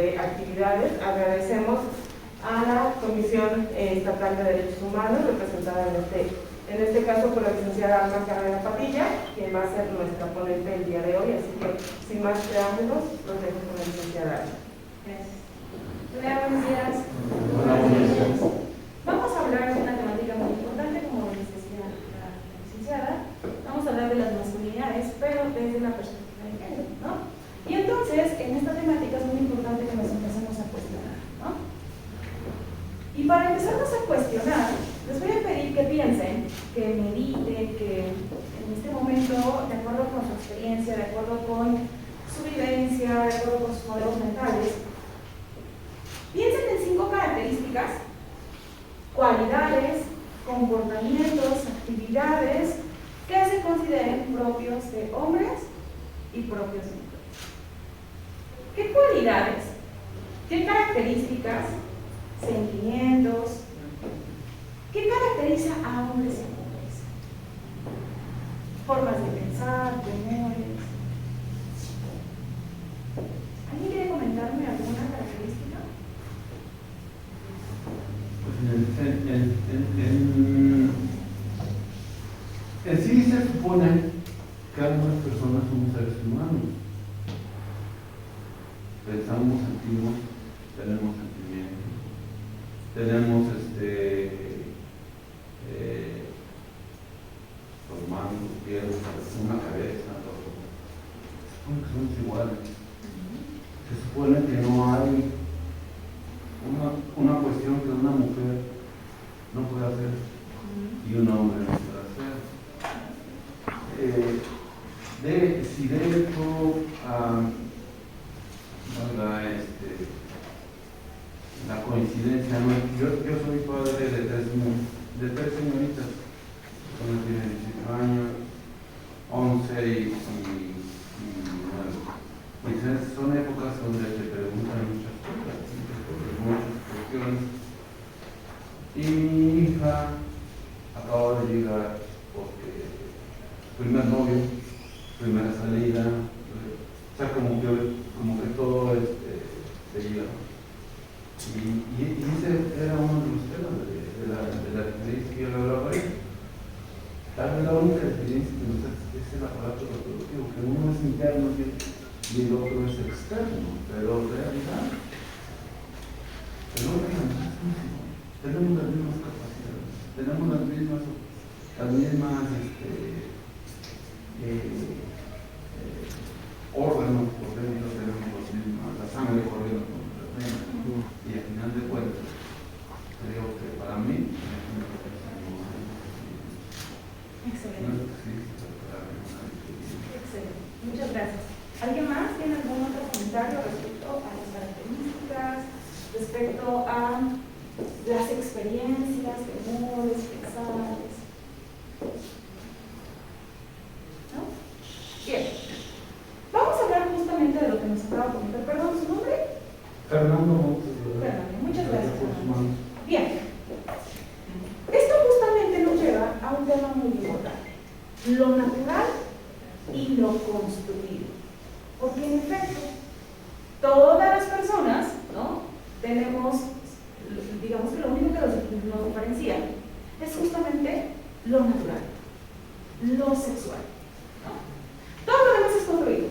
de actividades. Agradecemos a la Comisión Estatal de Derechos Humanos, representada en este caso por la licenciada Alma Carrera Padilla, quien va a ser nuestra ponente el día de hoy, así que sin más preámbulos, los dejo con la licenciada Alma. Gracias. Hola, buenos días. Vamos a hablar de una temática muy importante, como decía la licenciada. Vamos a hablar de las masculinidades, pero desde la perspectiva de género, ¿no? Y entonces, en esta temática es muy importante que nos empecemos a cuestionar, ¿no? Y para empezarnos a cuestionar, les voy a pedir que piensen, que mediten, que en este momento, de acuerdo con su experiencia, de acuerdo con su vivencia, de acuerdo con sus modelos mentales, piensen en 5 características, cualidades, comportamientos, actividades que se consideren propios de hombres y propios de mujeres. ¿Qué cualidades, qué características, sentimientos, qué caracteriza a hombres y mujeres? Formas de pensar, temores. ¿Alguien quiere comentarme alguna característica? En sí se supone que algunas personas somos seres humanos. Pensamos, sentimos, tenemos sentimientos, tenemos los manos, los pies, una cabeza, todo. Se supone que somos iguales. Se supone que no hay una cuestión que una mujer no puede hacer y un hombre no puede hacer. Si de hecho la coincidencia, ¿no? Yo soy padre de tres señoritas, una tiene 18 años, 11 y 9. Son épocas donde se preguntan muchas cuestiones. Y mi hija acaba de llegar porque primer novio, primera salida, o sea, como que todo seguía. Y ese era uno de los temas de la experiencia que yo le hablaba a ella. Tal vez la única experiencia que nos hace es el aparato reproductivo, que uno es interno y el otro es externo, pero en realidad el hombre y la mujer somos iguales. Tenemos las mismas capacidades, tenemos las mismas órganos por dentro, tenemos las mismas, la sangre corriendo por nuestras venas. Y al final de cuentas, creo que para mí Excelente. Excelente. Muchas gracias. ¿Alguien más tiene algún otro comentario respecto a las características, respecto a las experiencias, temores, pesares? ¿No? Bien. Vamos a hablar justamente de lo que nos acaba de comentar. Perdón, ¿su nombre? Fernando. Fernando, muchas gracias. Bien. Esto justamente nos lleva a un tema muy importante: lo natural y lo construido. Porque en efecto, todas las personas, ¿no?, tenemos, digamos que lo único que nos diferencia es justamente lo natural, lo sexual, ¿no? Todo lo demás es construido.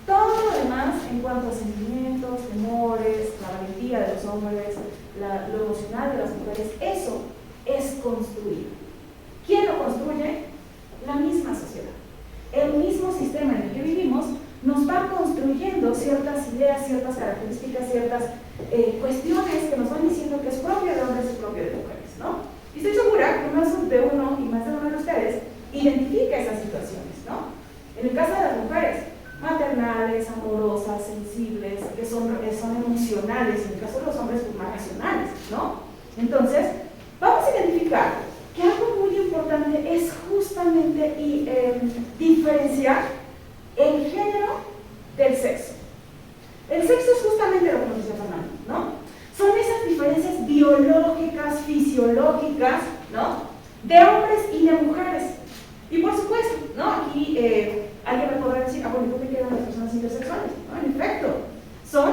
Todo lo demás, en cuanto a sentimientos, temores, la valentía de los hombres, lo emocional de las mujeres, eso es construido. ¿Quién lo construye? La misma sociedad. El mismo sistema en el que vivimos nos va construyendo ciertas ideas, ciertas características, ciertas cuestiones que nos van diciendo que es propio de hombres y propio de mujeres, ¿no? Y estoy segura que más de uno y más de uno de ustedes identifica esas situaciones, ¿no? En el caso de las mujeres, maternales, amorosas, sensibles, que son emocionales, en el caso de los hombres, pues más racionales, ¿no? Entonces, vamos a identificar que algo muy importante es justamente diferenciar el género del sexo. El sexo es justamente lo que nos dice Fernando, ¿no? Son esas diferencias biológicas, fisiológicas, ¿no?, de hombres y de mujeres. Y por supuesto, ¿no?, aquí alguien me podrá decir, bueno, ¿por qué quedan las personas intersexuales? ¿No? En efecto, son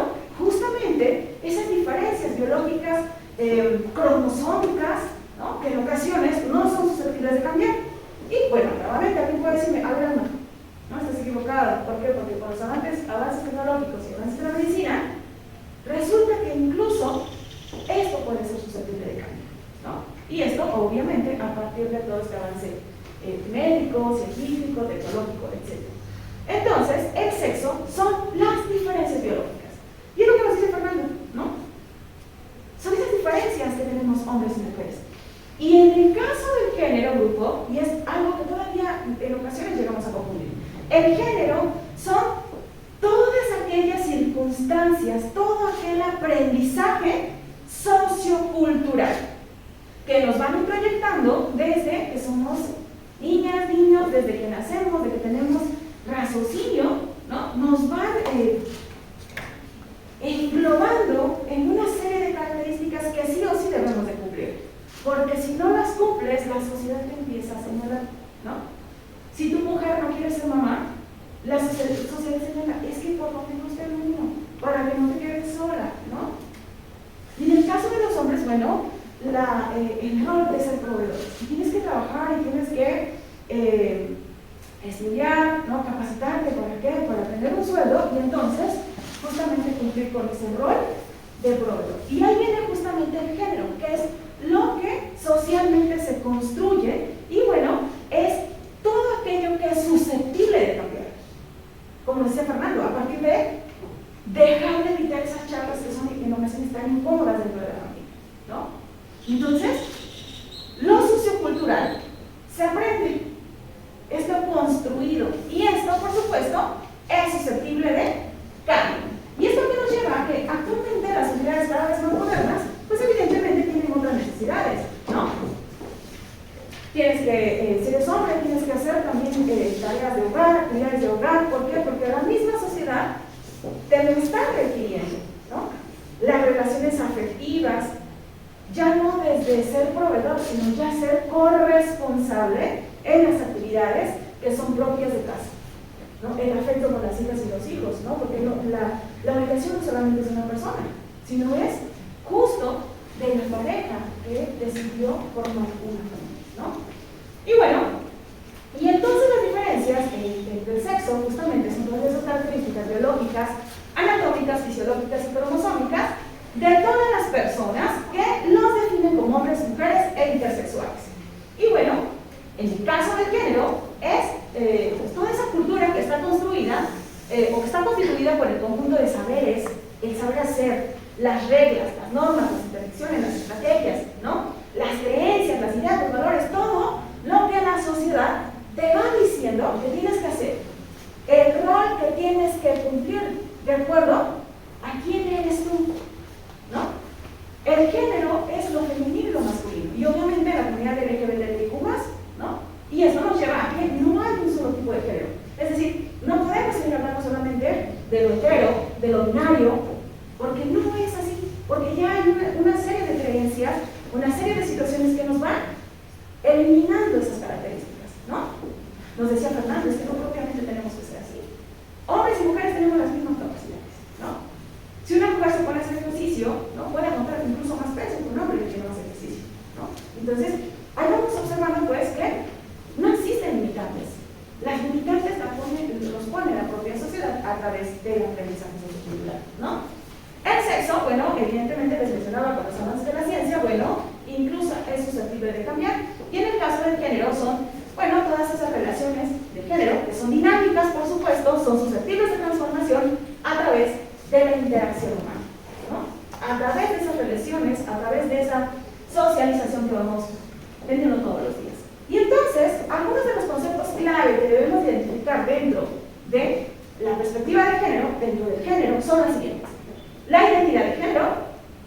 biológicas, cromosómicas, ¿no? Que en ocasiones no son susceptibles de cambiar. Y bueno, nuevamente alguien puede decirme, a ver, Alma, no estás equivocada. ¿Por qué? Porque con los avances tecnológicos y avances de la medicina, resulta que incluso esto puede ser susceptible de cambio, ¿no? Y esto, obviamente, a partir de todo este avance médico, científico, tecnológico, etc. Entonces, el sexo son las diferencias biológicas. Y es lo que nos dice Fernando, ¿no? Son esas diferencias que tenemos hombres y mujeres. Y en el caso del género, grupo, y es algo que todavía en ocasiones llegamos a confundir, el género son todas aquellas circunstancias, todo aquel aprendizaje sociocultural que nos van proyectando desde que somos niñas, niños, desde que nacemos, desde que tenemos raciocinio, ¿no? Nos van englobando en una serie de características que sí o sí debemos de cumplir. Porque si no las cumples, la sociedad te empieza a señalar, ¿no? Si tu mujer no quiere ser mamá, la sociedad señala, es que por lo menos te niño, para que no te quedes sola, ¿no? Y en el caso de los hombres, bueno, el rol de ser proveedor. Tienes que trabajar y tienes que estudiar, ¿no? Capacitarte, ¿para qué? Para tener un sueldo y entonces justamente cumplir con ese rol de proveedor. Y ahí viene justamente el género, que es lo que socialmente se construye y bueno, es todo aquello que es susceptible de cambiar. Como decía Fernando, a partir de dejar de evitar esas charlas que son en ocasiones tan incómodas dentro de la familia, ¿no? Entonces, lo sociocultural se aprende, es lo construido y esto, por supuesto, es susceptible de cambio. Y esto que nos lleva a que actualmente las sociedades cada vez más modernas, pues evidentemente tienen otras necesidades, ¿no? Tienes que, si eres hombre, tienes que hacer también tareas de hogar, actividades de hogar. ¿Por qué? Porque la misma sociedad te lo está requiriendo, ¿no? Las relaciones afectivas, ya no desde ser proveedor, sino ya ser corresponsable en las actividades que son propias de casa, ¿no? El afecto con las hijas y los hijos, ¿no? Porque la obligación no solamente es de una persona, sino es justo de la pareja que decidió formar una familia, ¿no? Y bueno, y entonces las diferencias entre el sexo justamente son todas esas características biológicas, anatómicas, fisiológicas y cromosómicas de todas las personas que los definen como hombres, mujeres e intersexuales. Y bueno, en el caso del género es pues toda esa cultura que está construida o que está constituida por el conjunto de saberes, el saber hacer, las reglas, las normas, las interdicciones, las estrategias, ¿no? Las creencias, las ideas, los valores, todo lo que la sociedad te va diciendo que tienes que hacer, el rol que tienes que cumplir de acuerdo a quién eres tú, ¿no? El género es lo femenino y lo masculino, y obviamente la comunidad LGBTIQ+, ¿no? Y eso nos lleva a que no hay un solo tipo de género. Es decir, no podemos seguir hablando solamente de lo hetero, de lo binario, porque no es así, porque ya hay una serie de creencias, una serie de situaciones que nos van eliminando esas características, ¿no? Nos decía Fernando, es que no propiamente tenemos que ser así. Hombres y mujeres tenemos las mismas capacidades, ¿no? Si una mujer se pone a hacer ejercicio, ¿no? Puede encontrar incluso más peso que un hombre que no hace ejercicio, ¿no? Entonces, ahí vamos observando pues que no existen limitantes. Las limitantes los pone la propia sociedad a través del aprendizaje sociocultural, ¿no? El sexo, bueno, evidentemente les mencionaba con los avances de la ciencia, bueno, incluso es susceptible de cambiar. Y en el caso del género son, bueno, todas esas relaciones de género que son dinámicas, por supuesto, son susceptibles de transformación a través de la interacción humana, ¿no? A través de esas relaciones, a través de esa socialización que vamos teniendo todos los días. Y entonces, algunos de los conceptos clave que debemos identificar dentro de la perspectiva de género, dentro del género, son las siguientes: la identidad de género,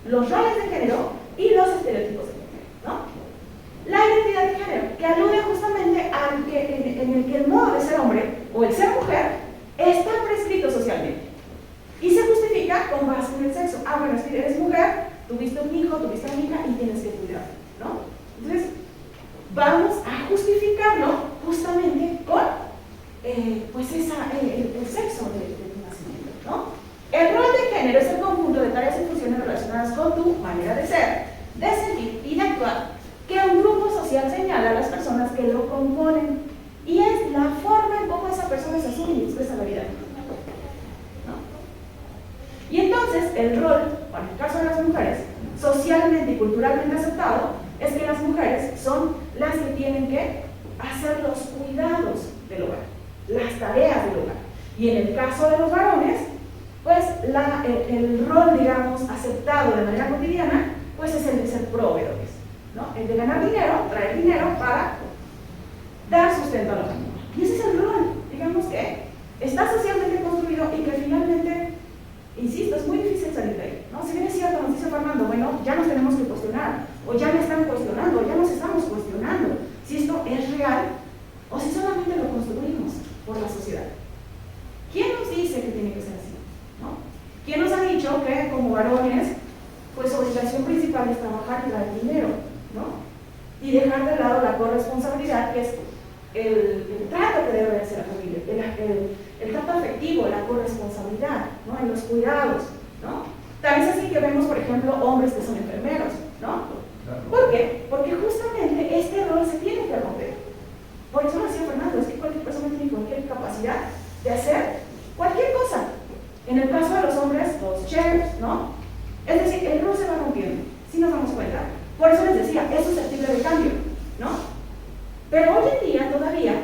los roles de género y los estereotipos de género, ¿no? La identidad de género, que alude justamente al que, en el que el modo de ser hombre o el ser mujer está prescrito socialmente y se justifica con base en el sexo. Ah, bueno, si eres mujer, tuviste un hijo, tuviste una hija y tienes que cuidarlo, ¿no? Entonces, vamos a justificarlo justamente con pues el sexo de tu nacimiento, ¿no? El rol de género es el conjunto de tareas y funciones relacionadas con tu manera de ser de sentir y de actuar que un grupo social señala a las personas que lo componen, y es la forma en cómo esa persona se asume y expresa la vida, ¿no? Y entonces el rol, bueno, en el caso de las mujeres, socialmente y culturalmente aceptado, es que las mujeres son las que tienen que hacer los cuidados del hogar, las tareas del hogar. Y en el caso de los varones, pues el rol, digamos, aceptado de manera cotidiana, pues es el de ser proveedores, ¿no? El de ganar dinero, traer dinero para dar sustento a la familia. Y ese es el rol, digamos, que está socialmente construido y que finalmente, insisto, es muy difícil salir de ahí, ¿no? Si bien es cierto, nos dice Fernando, bueno, ya nos tenemos que cuestionar, o ya me están cuestionando, ya nos estamos cuestionando si esto es real o si solamente lo construimos por la sociedad. ¿Quién nos dice que tiene que ser así? ¿No? ¿Quién nos ha dicho que como varones, pues su obligación principal es trabajar y traer dinero, ¿no? Y dejar de lado la corresponsabilidad, que es el trato que debe hacer la familia, el trato afectivo, la corresponsabilidad, ¿no? En los cuidados, ¿no? Tal es así que vemos, por ejemplo, hombres que son enfermeros, ¿no? ¿Por qué? Porque justamente este rol se tiene que romper. Por eso lo decía Fernando, es que cualquier persona tiene cualquier capacidad de hacer cualquier cosa. En el caso de los hombres, los chefs, ¿no? Es decir, el rol se va rompiendo, si nos damos cuenta. Por eso les decía, es susceptible de cambio, ¿no? Pero hoy en día todavía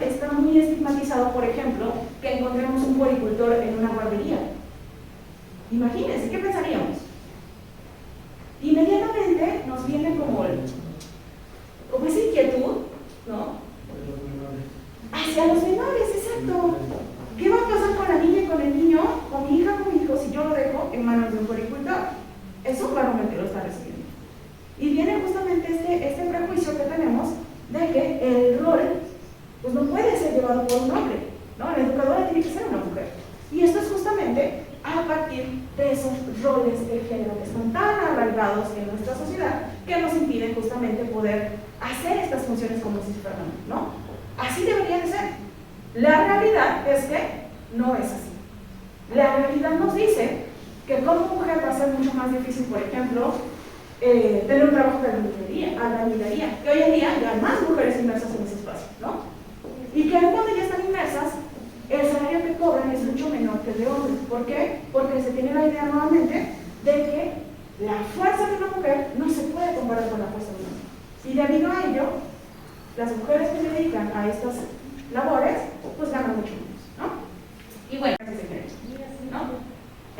está muy estigmatizado, por ejemplo, que encontremos un puericultor en una guardería. Imagínense, ¿qué pensaríamos? Inmediatamente nos viene como esa inquietud, ¿no? Hacia los menores, exacto. ¿Qué va a pasar con la niña y con el niño, con mi hija, con mi hijo, si yo lo dejo en manos de un puericultor? Eso claramente lo está recibiendo. Y viene justamente este prejuicio que tenemos de que el rol pues no puede ser llevado por un hombre, ¿no? La educadora tiene que ser una mujer. Y esto es justamente a partir de esos roles de género que están tan arraigados en nuestra sociedad que nos impiden justamente poder hacer estas funciones como dice Fernando, ¿no? Así debería de ser. La realidad es que no es así. La realidad nos dice que como mujer va a ser mucho más difícil, por ejemplo, tener un trabajo de albañilería, que hoy en día ya hay más mujeres inmersas en ese espacio, ¿no? Y que cuando ya están inmersas, el salario que cobran es mucho menor que el de hombres. ¿Por qué? Porque se tiene la idea nuevamente de que la fuerza de una mujer no se puede comparar con la fuerza de un hombre. Y debido a ello, las mujeres que se dedican a estas labores, pues ganan mucho menos, ¿no? Y bueno, ¿no?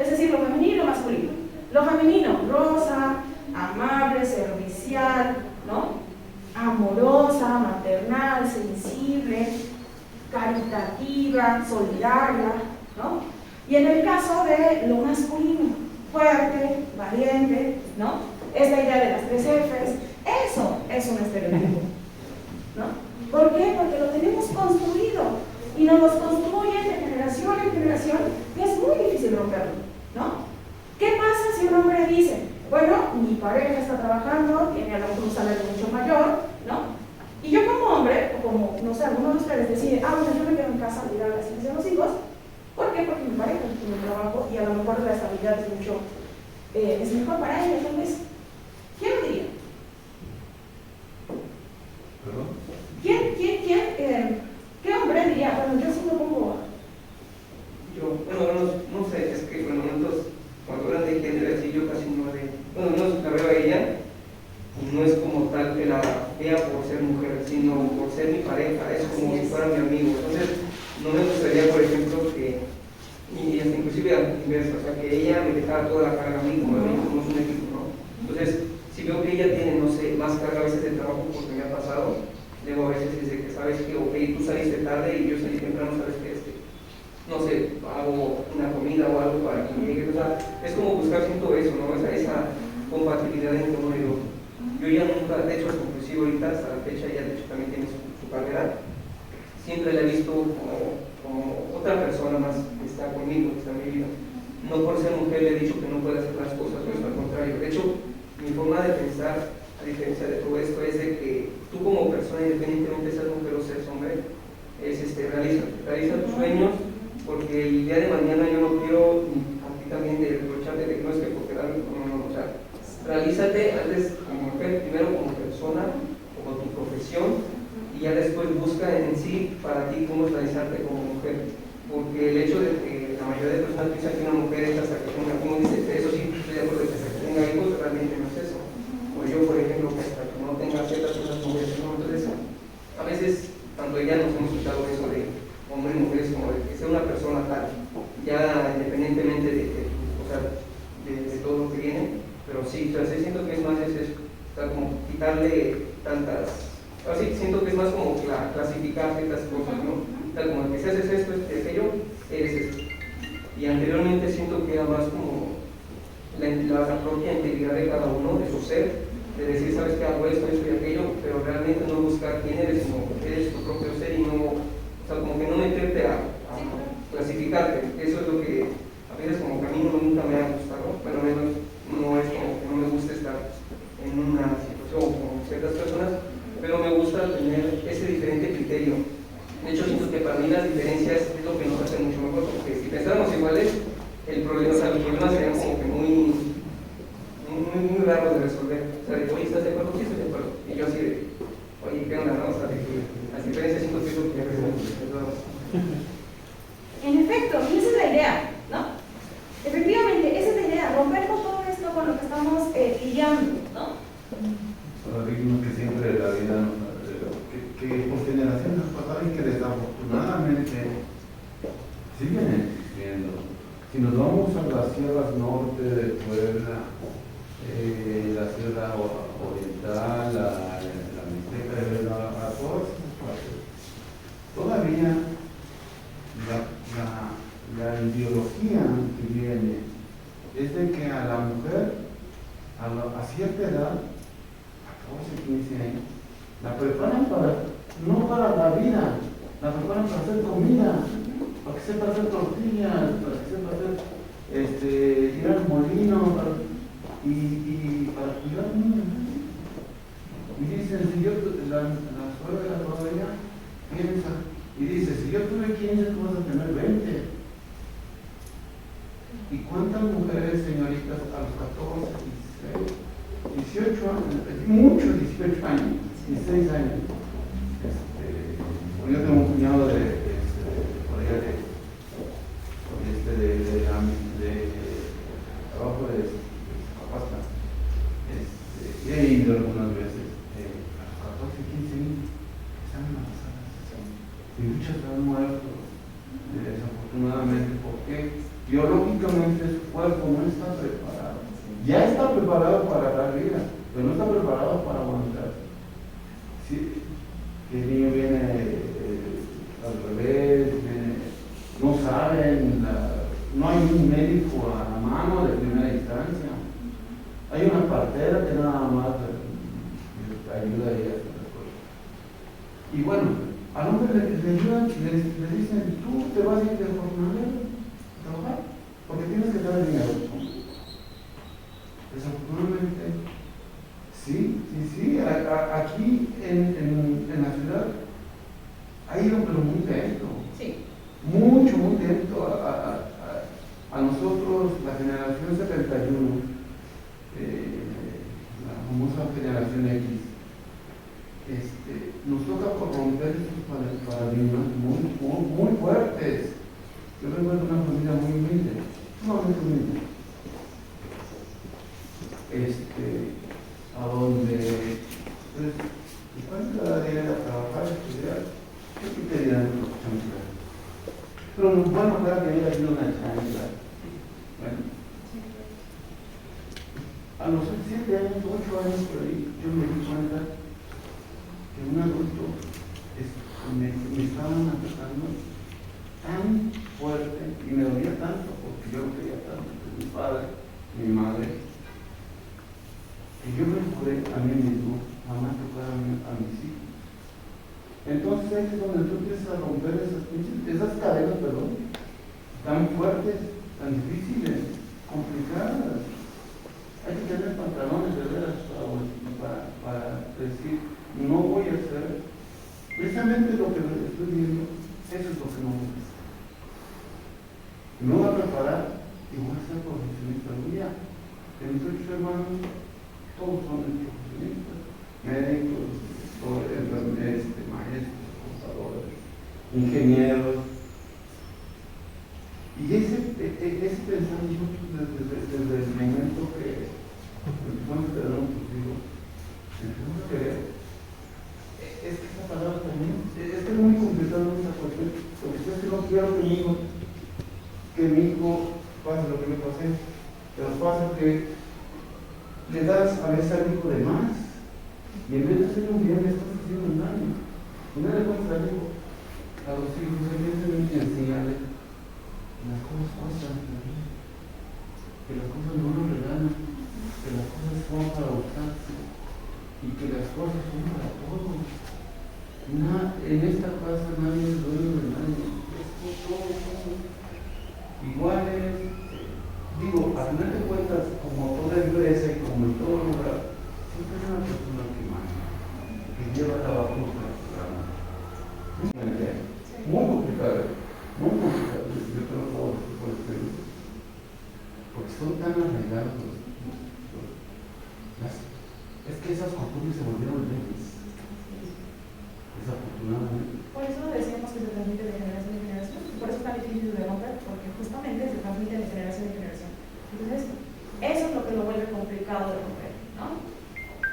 Es decir, lo femenino y lo masculino. Lo femenino, rosa, amable, servicial, ¿no? Amorosa, maternal, sensible, caritativa, solidaria, ¿no? Y en el caso de lo masculino, fuerte, valiente, ¿no? Esta idea de las 3 Fs, eso es un estereotipo, ¿no? ¿Por qué? Porque lo tenemos construido y nos los construyen de generación en generación y es muy difícil romperlo, ¿no? ¿Qué pasa si un hombre dice, bueno, mi pareja está trabajando, tiene a lo mejor un salario mucho mayor, ¿no? Y yo como hombre, o como, no sé, alguno de ustedes decide, bueno, yo me quedo en casa a cuidar las hijas de los hijos. ¿Por qué? Porque mi pareja tiene un trabajo y a lo mejor la estabilidad es mucho, es mejor para ella, tal vez. ¿Quién lo diría? ¿Perdón? ¿Qué hombre diría? Bueno, yo sí me pongo. Bueno, no sé, es que nosotros, cuando hablan de género, así yo casi no la veo a ella, y no es como tal que la vea por ser mujer, sino por ser mi pareja, es como si fuera mi amigo. Entonces, no me gustaría, por ejemplo, que, y hasta inclusive al inverso, o sea, que ella me dejara toda la carga a mí, como somos un equipo, ¿no? Entonces, si veo que ella tiene, no sé, más carga a veces de trabajo porque me ha pasado, luego a veces dice que sabes que, ok, tú saliste tarde y yo salí temprano, sabes que no sé, hago una comida o algo para que llegue, o sea, es como buscar siento eso, ¿no? Esa compatibilidad entre uno y otro. Yo ya nunca, de hecho, inclusive ahorita, hasta la fecha, ya de hecho también tiene su carrera, siempre la he visto como otra persona más que está conmigo, que está en mi vida. No por ser mujer le he dicho que no puede hacer las cosas, no es al contrario. De hecho, mi forma de pensar, a diferencia de todo esto, es de que tú como persona, independientemente de ser mujer o ser hombre, es realiza tus sueños, porque el día de mañana yo no quiero a ti también de reprocharte de que no es que porque darme, no, o sea, realízate antes como mujer, primero como persona, como tu profesión, y ya después busca en sí para ti cómo realizarte como mujer. Porque el hecho de que la mayoría de personas piensan que una mujer es hasta que tenga, como dice, eso sí, estoy de acuerdo, que hasta que tenga hijos, realmente no es eso. O yo, por ejemplo, que hasta que no tenga ciertas cosas mujeres, ¿no? Entonces, a veces, tanto ya nos hemos quitado eso de hombres y mujeres, como de que sea una persona tal, ya independientemente o sea, de todo lo que viene, pero sí, o sea, sí siento que es más eso, o sea, como quitarle tantas, así siento que es más como clasificar ciertas cosas, ¿no? Tal como que si haces esto, aquello, eres esto. Y anteriormente siento que era más como la propia integridad de cada uno, de su ser, de decir, sabes que hago esto, esto y aquello, pero realmente no buscar quién eres, sino eres tu propio ser y no, o sea, como que no meterte a clasificarte. Eso es lo que a veces como que a mí nunca me ha gustado, bueno, menos no es como que no me gusta estar en una situación con ciertas personas, pero me gusta tener ese diferente criterio. De hecho, siento que para mí las diferencias es lo que nos hace mucho mejor, porque si pensáramos iguales, el problema, o sea, los problemas serían como que muy raros de resolver. O sea, de, oye, ¿estás de acuerdo? Sí, estoy de acuerdo. Y yo así de, oye, ¿qué onda? No? O sea, de que las diferencias siento que es lo que En efecto, y esa es la idea, ¿no? Efectivamente, esa es la idea, romper con todo esto con lo que estamos lidiando, ¿no? Paradigmas que siempre la vida que por generaciones pasadas y que desafortunadamente siguen existiendo. Si nos vamos a las sierras norte de Puebla, la sierra oriental, la Mixteca de Veracruz, a todas esas partes, todavía la ideología que viene es de que a la mujer a cierta edad, a 14, 15 años, la preparan no para la vida, la preparan para hacer comida, para que sepa hacer tortillas, para que sepa hacer, ir al molino y para cuidar niños. Y dicen, si yo, la suegra todavía piensa, y dice, si yo tuve 15, tú vas a tener 20. ¿Y cuántas mujeres, señoritas, a los 14, 16, 18 años, muchos 18 años, 16 años? Yo tengo un cuñado por allá de trabajo de Zapata, y he ido algunas veces, a los 14, 15 años, están embarazadas, y muchas han muerto, desafortunadamente, porque biológicamente su cuerpo no está preparado. Ya está preparado para dar vida, pero no está preparado para aguantar. Sí, el niño viene al revés, no saben, no hay un médico a la mano de primera instancia. Hay una partera que nada más ayuda a ella. Y bueno, al hombre le ayudan y le dicen, tú te vas a ir de jornalero a trabajar, porque tienes que dar dinero. Desafortunadamente, sí, aquí en la ciudad ha ido pero muy lento. Sí. Mucho, Muy lento. A nosotros, la generación 71, la famosa generación X, nos toca por romper estos paradigmas muy fuertes. Yo vengo de una familia muy humilde, sumamente humilde. A donde pues, después de cada día a trabajar, estudiar, yo qué quería de los chanclas. Pero bueno, para que haya sido una chancla. Bueno, a los 7 años, 8 años por ahí, yo me di cuenta que un adulto me estaban atacando tan fuerte y me dolía tanto porque yo quería tanto que mi padre, mi madre, que yo me juré a mí mismo, mamá, tocar a mis hijos. Entonces ahí es donde tú empiezas a romper esas cadenas, tan fuertes, tan difíciles, complicadas. Hay que tener pantalones de veras para decir, no voy a hacer precisamente lo que estoy viendo, eso es lo que no voy a hacer. Me voy a preparar y voy a ser profesionista. De mis 8 hermanos, todos son profesionistas, médicos, maestros, contadores, ingenieros. Y ese pensamiento desde el momento que empezamos a tener un cultivo, empezamos a querer, es que esa palabra también, es que es muy complicado en esta cuestión, porque yo es que no quiero que mi hijo pase lo que me pasé, pero pasa que le das a veces al hijo de más, y en vez de hacer un bien le estás haciendo un daño. Y no le cuesta a los hijos, evidentemente enseñarles las cosas pasan en la vida, que las cosas no nos regalan, que las cosas son para usarse y que las cosas son para todos. En esta casa nadie es dueño de nadie, todos somos iguales. Digo, a final de cuentas, como toda empresa y como en todo lugar, siempre hay una persona que manda, que lleva la batuta del programa. Muy complicado, muy complicado. Yo creo que todos los tipos de porque son tan arraigados es que esas costumbres se volvieron leyes, desafortunadamente. Por eso decíamos que se transmite de generación en generación, por eso es tan difícil de romper, porque justamente se transmite de generación en generación. Entonces, eso es lo que lo vuelve complicado de romper, ¿no?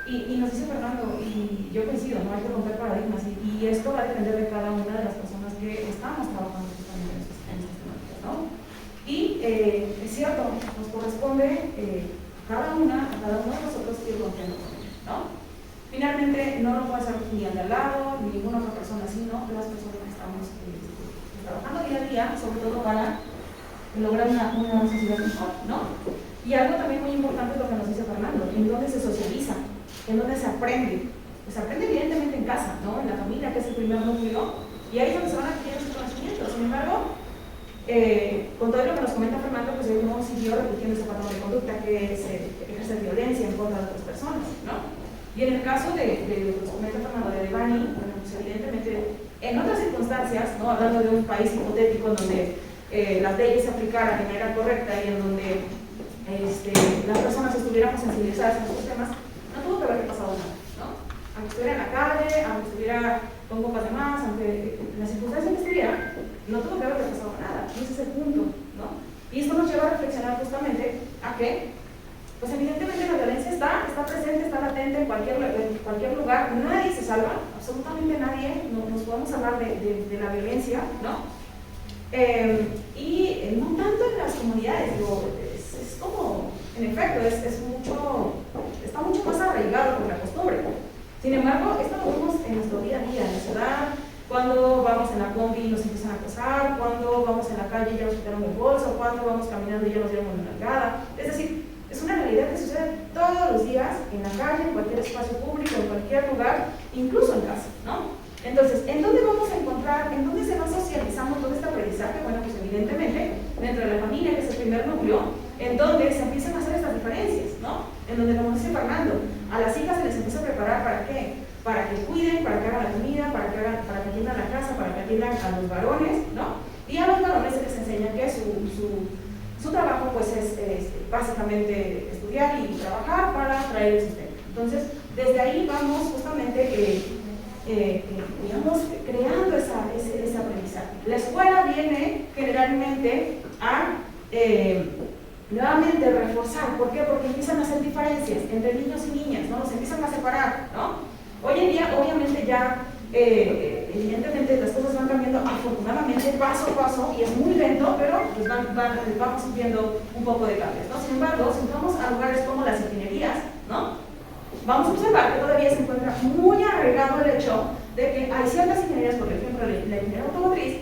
Y nos dice Fernando, y yo coincido, no hay que romper paradigmas, y esto va a depender de cada una de las personas que estamos trabajando justamente en estas temáticas, ¿no? Y es cierto, nos corresponde cada uno de nosotros ir rompiendo con ello, ¿no? Finalmente, no lo puede hacer ni al de al lado, ni ninguna otra persona, sino las personas que estamos trabajando día a día, sobre todo para lograr una sociedad mejor, ¿no? Y algo también muy importante es lo que nos dice Fernando, en dónde se socializa, en dónde se aprende. Pues se aprende evidentemente en casa, ¿no? En la familia, que es el primer núcleo, y ahí es donde se van a adquirir esos conocimientos. Sin embargo, con todo lo que nos comenta Fernando, pues él no siguió repitiendo ese patrón de conducta que es ejercer violencia en contra de otras personas, ¿no? Y en el caso de lo que nos comenta Fernando de Devani, bueno, pues evidentemente, en otras circunstancias, ¿no? Hablando de un país hipotético en donde las leyes se aplicaran de manera correcta y en donde las personas estuviéramos sensibilizadas en estos temas, no tuvo que haber pasado nada, ¿no? Aunque estuviera en la calle, aunque estuviera con copas de más, aunque en las circunstancias que estuviera, no tuvo que haber pasado nada. Ese es el punto, ¿no? Y esto nos lleva a reflexionar justamente a que, pues evidentemente la violencia está presente, está latente en cualquier lugar, nadie se salva, absolutamente nadie, no nos podemos hablar de la violencia, ¿no? Y no tanto en las comunidades, es como, en efecto, está mucho más arraigado por la costumbre. Sin embargo, esto lo vemos en nuestro día a día, en la ciudad, cuando vamos en la combi y nos empiezan a acosar, cuando vamos en la calle y ya nos quitaron el bolso, cuando vamos caminando y ya nos dieron una nalgada. Es decir, es una realidad que sucede todos los días en la calle, en cualquier espacio público, en cualquier lugar, incluso en casa, ¿no? Entonces, ¿en dónde vamos a encontrar, en dónde se va socializando todo este aprendizaje? Bueno, pues evidentemente, dentro de la familia, que es el primer núcleo, en donde se empiezan a hacer estas diferencias, ¿no? En donde, como dice Fernando, a las hijas se les empieza a preparar ¿para qué? Para que cuiden, para que hagan la comida, para que atiendan la casa, para que atiendan a los varones, ¿no? Y a los varones se les enseña que su trabajo pues es básicamente estudiar y trabajar para traer el sustento. Entonces, desde ahí vamos justamente digamos, creando ese aprendizaje. La escuela viene generalmente a nuevamente reforzar. ¿Por qué? Porque empiezan a hacer diferencias entre niños y niñas, ¿no? Los empiezan a separar, ¿no? Hoy en día, obviamente ya, evidentemente las cosas van cambiando afortunadamente paso a paso y es muy lento, pero pues vamos viendo un poco de cambios, ¿no? Sin embargo, si vamos a lugares como las ingenierías, ¿no? Vamos a observar que todavía se encuentra muy arraigado el hecho de que hay ciertas ingenierías, por ejemplo la ingeniería automotriz,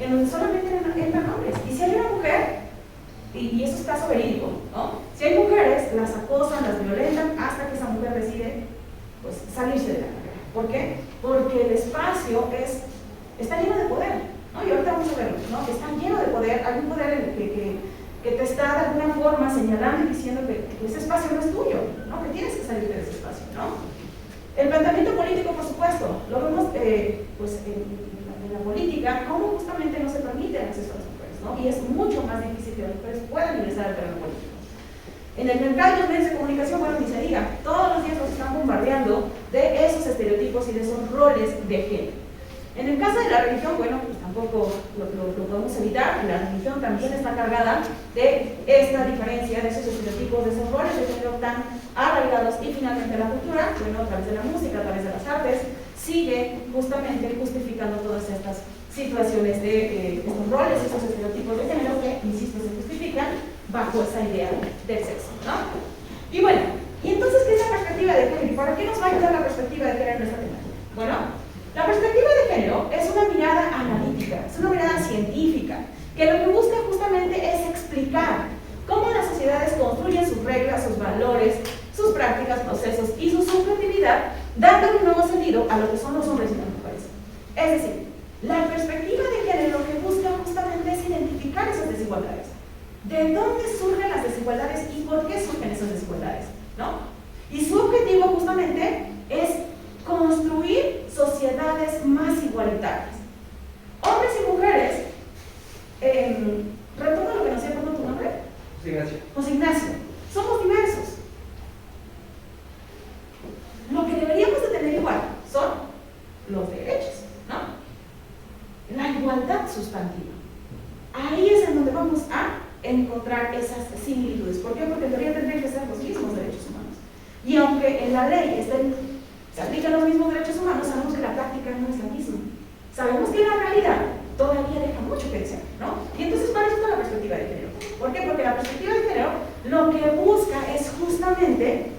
en donde solamente entran hombres. Y si hay una mujer, y eso es caso verídico, ¿no? Si hay mujeres, las acosan, las violentan, hasta que esa mujer decide pues, salirse de la carrera. ¿Por qué? Porque el espacio está lleno de poder, ¿no? Y ahorita vamos a verlo, ¿no? Está lleno de poder, hay un poder que te está de alguna forma señalando y diciendo que ese espacio no es tuyo, ¿no? Que tienes que salir de ese espacio, ¿no? El planteamiento político, por supuesto, lo vemos pues, en la política, cómo justamente no se permite el acceso a las mujeres, ¿no? Y es mucho más difícil que las mujeres puedan ingresar al terreno político. En el mercado de los medios de comunicación, bueno, ni se diga, todos los días nos están bombardeando de esos estereotipos y de esos roles de género. En el caso de la religión, bueno, pues tampoco lo podemos evitar, la religión también está cargada de esta diferencia, de esos estereotipos, de esos roles de género tan arraigados, y finalmente la cultura, bueno, a través de la música, a través de las artes, sigue justamente justificando todas estas situaciones de estos roles, esos estereotipos de género que, insisto, se justifican bajo esa idea del sexo, ¿no? Y bueno, ¿y entonces qué es la perspectiva de género? ¿Y para qué nos va a ayudar la perspectiva de género en esta temática? Bueno, la perspectiva de género es una mirada analítica, es una mirada científica, que lo que busca justamente es explicar cómo las sociedades construyen sus reglas, sus valores, sus prácticas, procesos y su subjetividad, dando un nuevo sentido a lo que son los hombres y las mujeres. Es decir, la perspectiva de género lo que busca justamente es identificar esas desigualdades. ¿De dónde surgen las desigualdades y por qué surgen esas desigualdades? ¿No? Y su objetivo justamente es construir sociedades más igualitarias. Hombres y mujeres, retomo lo que nos decía, ¿cómo tu nombre? José Ignacio. José Ignacio, somos diversos. Lo que deberíamos de tener igual son los derechos, ¿no? La igualdad sustantiva. Ahí es en donde vamos a encontrar esas similitudes. ¿Por qué? Porque en teoría tendrían que ser los mismos derechos humanos. Y aunque en la ley se aplican los mismos derechos humanos, sabemos que la práctica no es la misma. Sabemos que la realidad todavía deja mucho que desear, ¿no? Y entonces para eso está la perspectiva de género. ¿Por qué? Porque la perspectiva de género lo que busca es justamente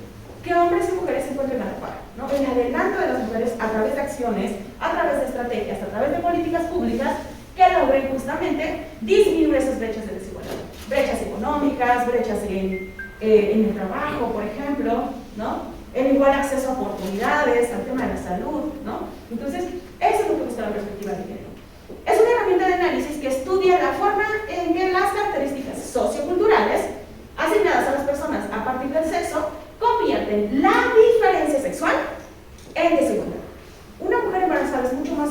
que hombres y mujeres se encuentren a la par, ¿no? El adelanto de las mujeres a través de acciones, a través de estrategias, a través de políticas públicas que logren justamente disminuir esas brechas de desigualdad. Brechas económicas, brechas en el trabajo, por ejemplo, ¿no? El igual acceso a oportunidades, al tema de la salud, ¿no? Entonces, eso es lo que busca la perspectiva de género. Es una herramienta de análisis que estudia la forma en que las características socioculturales asignadas a las personas a partir del sexo convierten la diferencia sexual en desigualdad. Una mujer embarazada es mucho más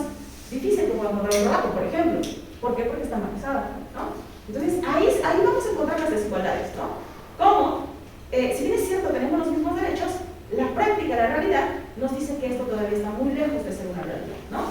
difícil que pueda encontrar un trabajo, por ejemplo. ¿Por qué? Porque está embarazada, ¿no? Entonces, ahí vamos a encontrar las desigualdades, ¿no? Como, si bien es cierto, tenemos los mismos derechos, la práctica, la realidad, nos dice que esto todavía está muy lejos de ser una realidad, ¿no?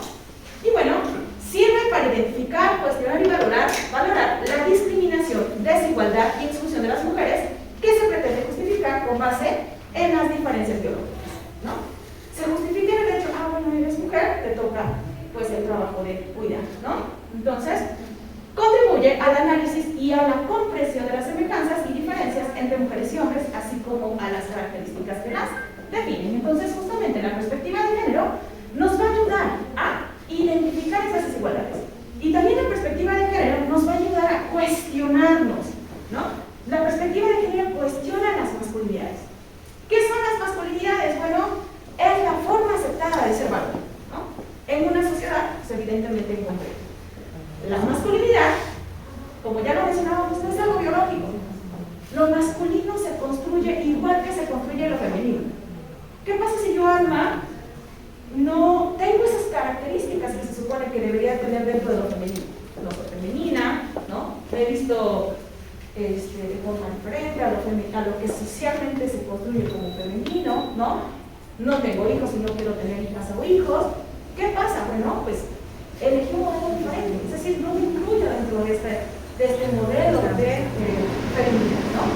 Y bueno, sirve para identificar, cuestionar y valorar la discriminación, desigualdad y exclusión de las mujeres que se pretende justificar con base en las diferencias biológicas, ¿no? Se justifica el hecho, bueno, eres mujer, te toca pues el trabajo de cuidar, ¿no? Entonces, contribuye al análisis y a la comprensión de las semejanzas y diferencias entre mujeres y hombres, así como a las características que las definen. Entonces, justamente la perspectiva de género nos va a ayudar a identificar esas desigualdades. Y también la perspectiva de género nos va a ayudar a cuestionarnos, ¿no? La perspectiva de género cuestiona las masculinidades. ¿Qué son las masculinidades? Bueno, es la forma aceptada de ser varón, ¿no? En una sociedad, pues, evidentemente en concreto. La masculinidad, como ya lo mencionábamos, no es algo biológico. Lo masculino se construye igual que se construye lo femenino. ¿Qué pasa si yo, Alma, no tengo esas características que se supone que debería tener dentro de lo femenino? No soy femenina, ¿no? Me he visto de forma diferente a lo que socialmente se construye como femenino, ¿no? No tengo hijos y no quiero tener hijas o hijos. ¿Qué pasa? Bueno, pues elegí un modelo diferente, es decir, no me incluyo dentro de este modelo de feminidad, ¿no?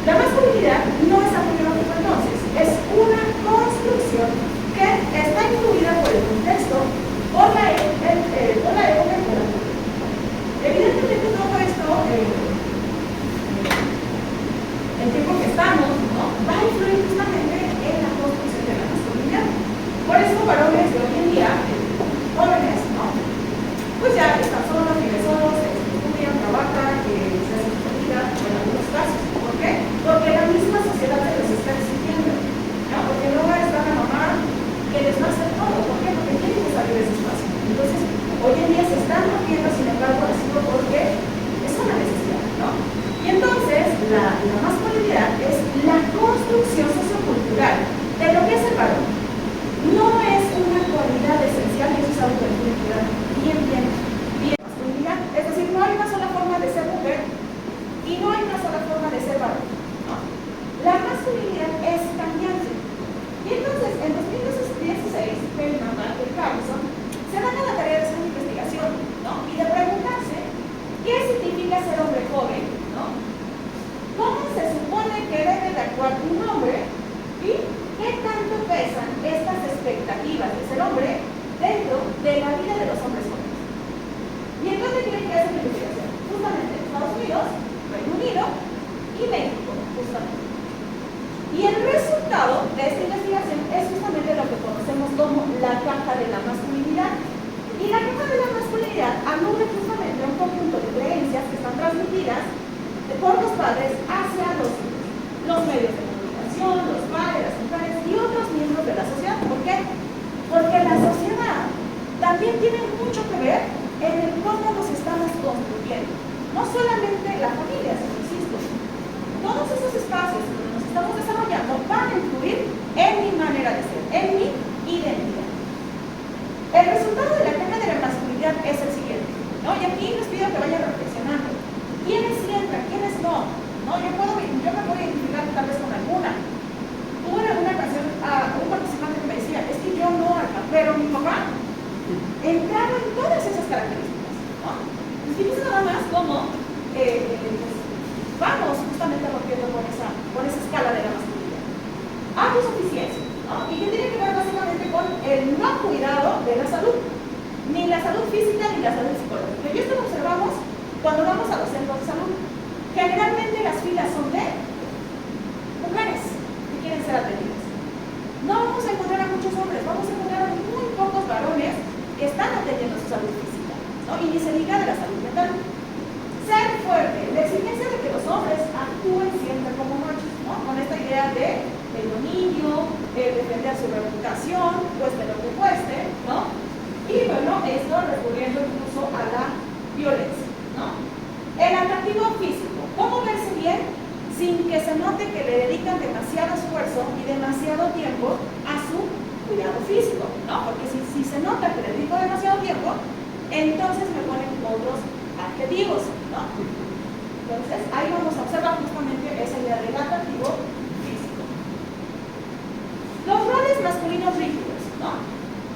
La masculinidad no es algo biológico, entonces, es una construcción que está incluida por el contexto, por la época y por la cultura. Evidentemente todo esto, el tiempo que estamos, ¿no? Va a influir justamente en la construcción de la masculinidad. Por eso, varones de hoy en día, jóvenes, ¿no? Pues ya están solos, viven solos, estudian, trabajan, se hacen su vida, en algunos casos. ¿Por qué? Porque la misma sociedad se los está exigiendo, ¿no? Porque no va a estar la mamá que les va a hacer todo. ¿Por qué? Porque tienen que salir de ese espacio. Entonces, hoy en día se están rompiendo, sin embargo, ha sido porque es una necesidad, ¿no? Y entonces, la masculinidad es la construcción sociocultural de lo que es el varón. No es una cualidad esencial, y eso es algo que tiene que quedar bien masculinidad. Es decir, no hay una sola forma de ser mujer y no hay una sola forma de ser varón, ¿no? el no cuidado de la salud, ni la salud física ni la salud psicológica. Y esto lo observamos cuando vamos a los centros de salud. Generalmente las filas son de mujeres que quieren ser atendidas. No vamos a encontrar a muchos hombres, vamos a encontrar a muy pocos varones que están atendiendo su salud física, ¿no? Y ni se diga de la salud mental. Ser fuerte, la exigencia de que los hombres actúen siempre como machos, ¿no? Con esta idea de el dominio, defender su reputación, cueste lo que cueste, ¿no? Y bueno, esto recurriendo incluso a la violencia, ¿no? El atractivo físico, ¿cómo verse bien sin que se note que le dedican demasiado esfuerzo y demasiado tiempo a su cuidado físico, ¿no? Porque si se nota que le dedico demasiado tiempo, entonces me ponen otros adjetivos, ¿no? Entonces, ahí vamos a observar justamente esa idea del atractivo físico. Los roles masculinos rígidos, ¿no?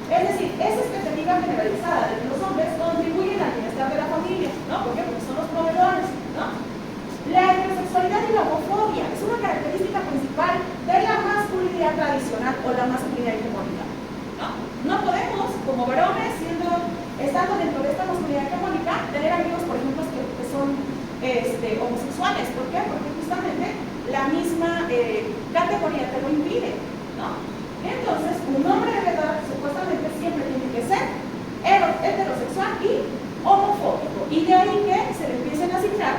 Es decir, esa expectativa generalizada de que los hombres contribuyen al bienestar de la familia, ¿no? ¿Por qué? Porque son los proveedores, ¿no? La heterosexualidad y la homofobia es una característica principal de la masculinidad tradicional o la masculinidad hegemónica, ¿no? No podemos, como varones, estando dentro de esta masculinidad hegemónica, tener amigos, por ejemplo, que son homosexuales. ¿Por qué? Porque justamente la misma categoría te lo impide, ¿no? Entonces, un hombre de verdad supuestamente siempre tiene que ser heterosexual y homofóbico. Y de ahí que se le empiecen a asignar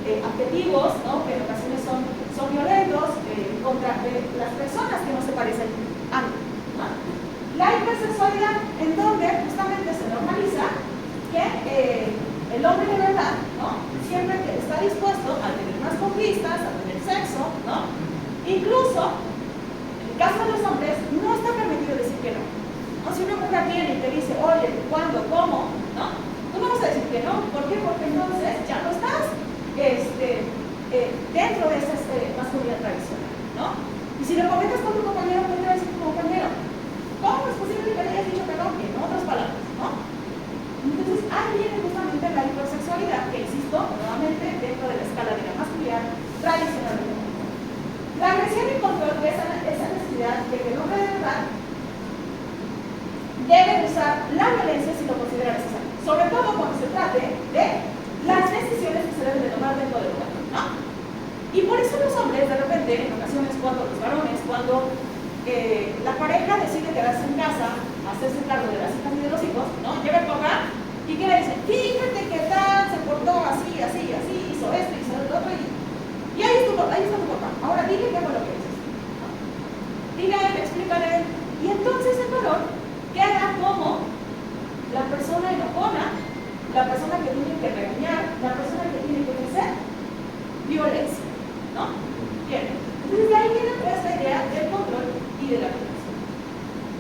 adjetivos, ¿no? Que en ocasiones son violentos contra las personas que no se parecen a mí, ¿no? La hipersexualidad, en donde justamente se normaliza que el hombre de verdad, ¿no? Siempre que está dispuesto a tener más conquistas, a tener sexo, ¿no? Incluso, en el caso de los hombres, no está permitido decir que no. ¿No? Si una mujer viene y te dice, oye, ¿cuándo? ¿Cómo? ¿No? Tú no vas a decir que no. ¿Por qué? Porque entonces ya no estás dentro de esa masculinidad tradicional, ¿no? Y si lo comentas con tu compañero, ¿qué te va a decir tu compañero? ¿Cómo es posible que le hayas dicho que no? En otras palabras, ¿no? Entonces, ahí viene justamente la hipersexualidad, que insisto, nuevamente, dentro de la escala de la masculinidad tradicional. La agresión y control de esa necesidad de que el hombre de verdad debe usar la violencia si lo considera necesario, sobre todo cuando se trate de las decisiones que se deben de tomar dentro del hogar, ¿no? Y por eso los hombres, de repente, en ocasiones, cuando los varones, cuando la pareja decide quedarse en casa, hacerse cargo de las hijas y de los hijos, ¿no? Llega el papá y que le dice, fíjate que tal, se portó así, así, así, hizo esto, hizo lo otro, y ahí está tu papá. Ahora dile qué fue lo que dices, ¿no? Dile a él, explícale a él. Y entonces el varón queda como la persona enojona, la persona que tiene que regañar, la persona que tiene que ejercer violencia, ¿no? Bien. Entonces de ahí viene esta idea del control y de la violencia.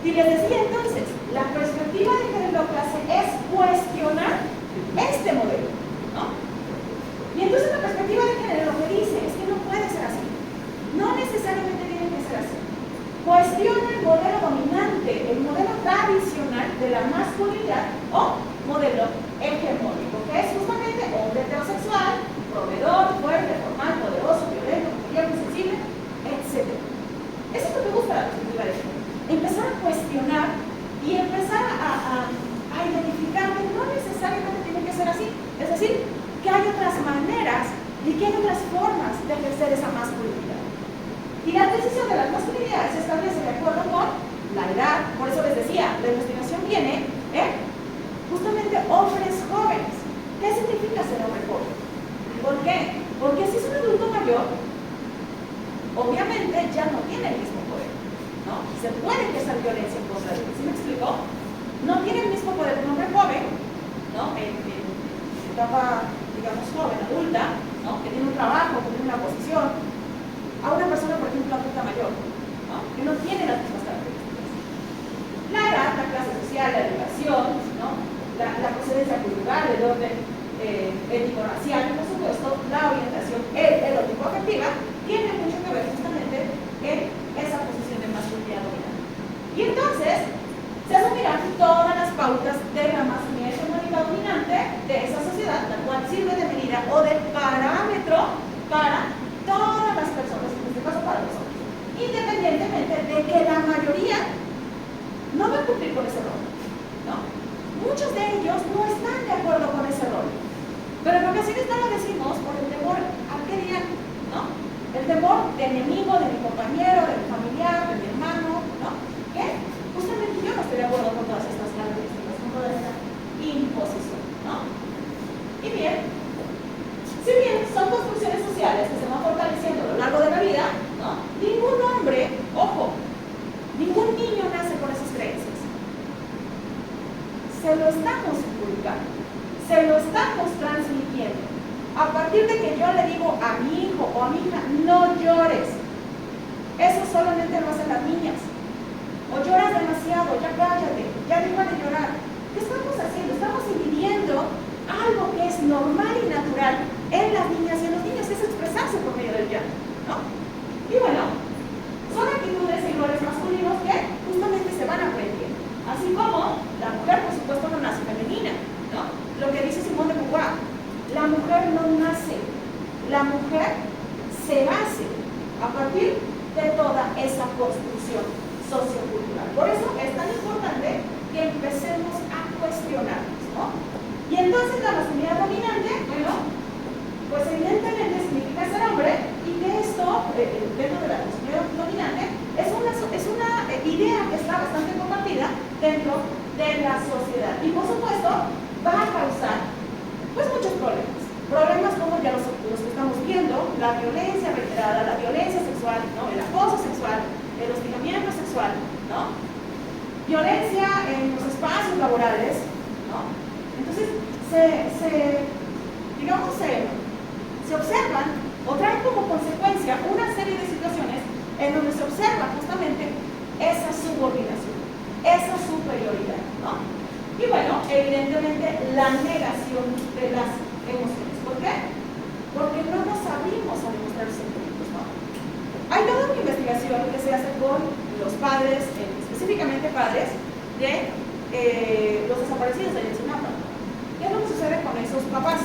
Y les decía entonces, la perspectiva de género clase es cuestionar este modelo, ¿no? Y entonces la perspectiva de género lo que dice es que no puede ser así. No necesariamente tiene que ser así. Cuestiona el modelo dominante, el modelo tradicional de la masculinidad o modelo hegemónico, que es justamente hombre heterosexual, proveedor, fuerte, formal, poderoso, violento, mujeriego, sensible, etc. Eso es lo que busca la perspectiva de género. Empezar a cuestionar y empezar a identificar que no necesariamente tiene que ser así. Es decir, que hay otras maneras y que hay otras formas de ejercer esa masculinidad. Y la decisión de las masculinidades se establece de acuerdo con la edad. Por eso les decía, la investigación viene justamente hombres jóvenes. ¿Qué significa ser hombre joven? ¿Por qué? Porque si es un adulto mayor, obviamente ya no tiene el mismo poder, ¿no? Se puede ejercer violencia en contra de él. ¿Sí me explico? No tiene el mismo poder que un hombre joven, ¿no? En etapa, digamos, joven, adulta, ¿no? Que tiene un trabajo, que tiene una posición, a una persona, por ejemplo, adulta mayor, ¿no? Que no tiene las mismas características. La edad, la clase social, la educación, ¿no? La procedencia cultural, el orden étnico-racial, por supuesto, la orientación erótico-afectiva, tiene mucho que ver justamente en esa posición de masculinidad dominante. Y entonces, se asumirán todas las pautas de la masculinidad hegemónica dominante de esa sociedad, la cual sirve de medida o de parámetro para todas las personas, en este caso para los hombres, independientemente de que la mayoría no va a cumplir con ese rol, ¿no? Muchos de ellos no están de acuerdo con ese rol, pero en ocasiones no lo decimos por el temor a qué dirán, ¿no? El temor de mi amigo, de mi compañero, de mi familiar, de mi hermano, ¿no? Que justamente yo no estoy de acuerdo con todas estas características, con toda esta imposición, ¿no? Y bien, si bien son construcciones sociales que se van fortaleciendo a lo largo de la vida, ¿no? Ningún hombre, ojo, ningún niño nace con esas creencias. Se lo estamos inculcando, se lo estamos transmitiendo. A partir de que yo le digo a mi hijo o a mi hija, no llores, eso solamente lo hacen las niñas. O lloras demasiado, ya cállate, ya deja de llorar. ¿Qué estamos haciendo? Estamos inhibiendo algo que es normal y natural en las niñas y en los niños, que es expresarse por medio del llanto, ¿no? Y bueno, son actitudes y roles masculinos que justamente se van aprendiendo. Así como la mujer, por supuesto, no nace femenina, ¿no? Lo que dice Simone de Beauvoir, la mujer no nace, la mujer se hace a partir de toda esa construcción sociocultural. Por eso es tan importante que empecemos a cuestionarnos, ¿no? Y entonces la masculinidad dominante, bueno, pues evidentemente significa ser hombre, y que esto, dentro de la masculinidad dominante, es una idea que está bastante compartida dentro de la sociedad. Y por supuesto, va a causar pues muchos problemas. Problemas como ya los que estamos viendo, la violencia reiterada, la violencia sexual, ¿no? El acoso sexual, el hostigamiento sexual, ¿no? Violencia en los espacios laborales, ¿no? Entonces, se observan o traen como consecuencia una serie de situaciones en donde se observa justamente esa subordinación, esa superioridad, ¿no? Y bueno, evidentemente la negación de las emociones. ¿Por qué? Porque no nos abrimos a demostrar sentimientos, ¿no? Hay toda una investigación que se hace con los padres, específicamente padres, de los desaparecidos de Ayotzinapa. ¿Qué es lo que sucede con esos papás?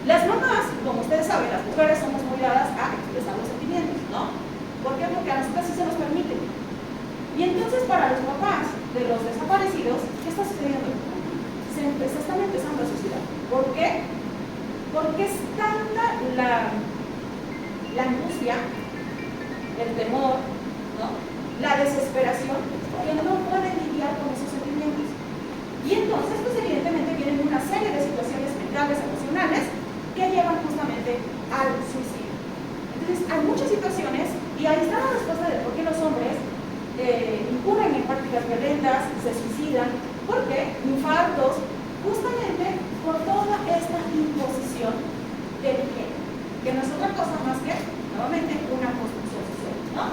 Las mamás, como ustedes saben, las mujeres somos muy dadas a expresar los sentimientos, ¿no? ¿Por qué? Porque a nosotras sí se nos permite. Y entonces para los papás de los desaparecidos, ¿qué está sucediendo? Se están empezando a suicidar. ¿Por qué? Porque es tanta la angustia, el temor, ¿no? La desesperación, que no pueden lidiar con esos sentimientos. Y entonces, pues evidentemente vienen una serie de situaciones mentales, emocionales, que llevan justamente al suicidio. Entonces, hay muchas situaciones, y ahí está la respuesta de por qué los hombres incurren en prácticas violentas, se suicidan. ¿Por qué? Infartos, justamente por toda esta imposición del género, que no es otra cosa más que, nuevamente, una construcción social, ¿no?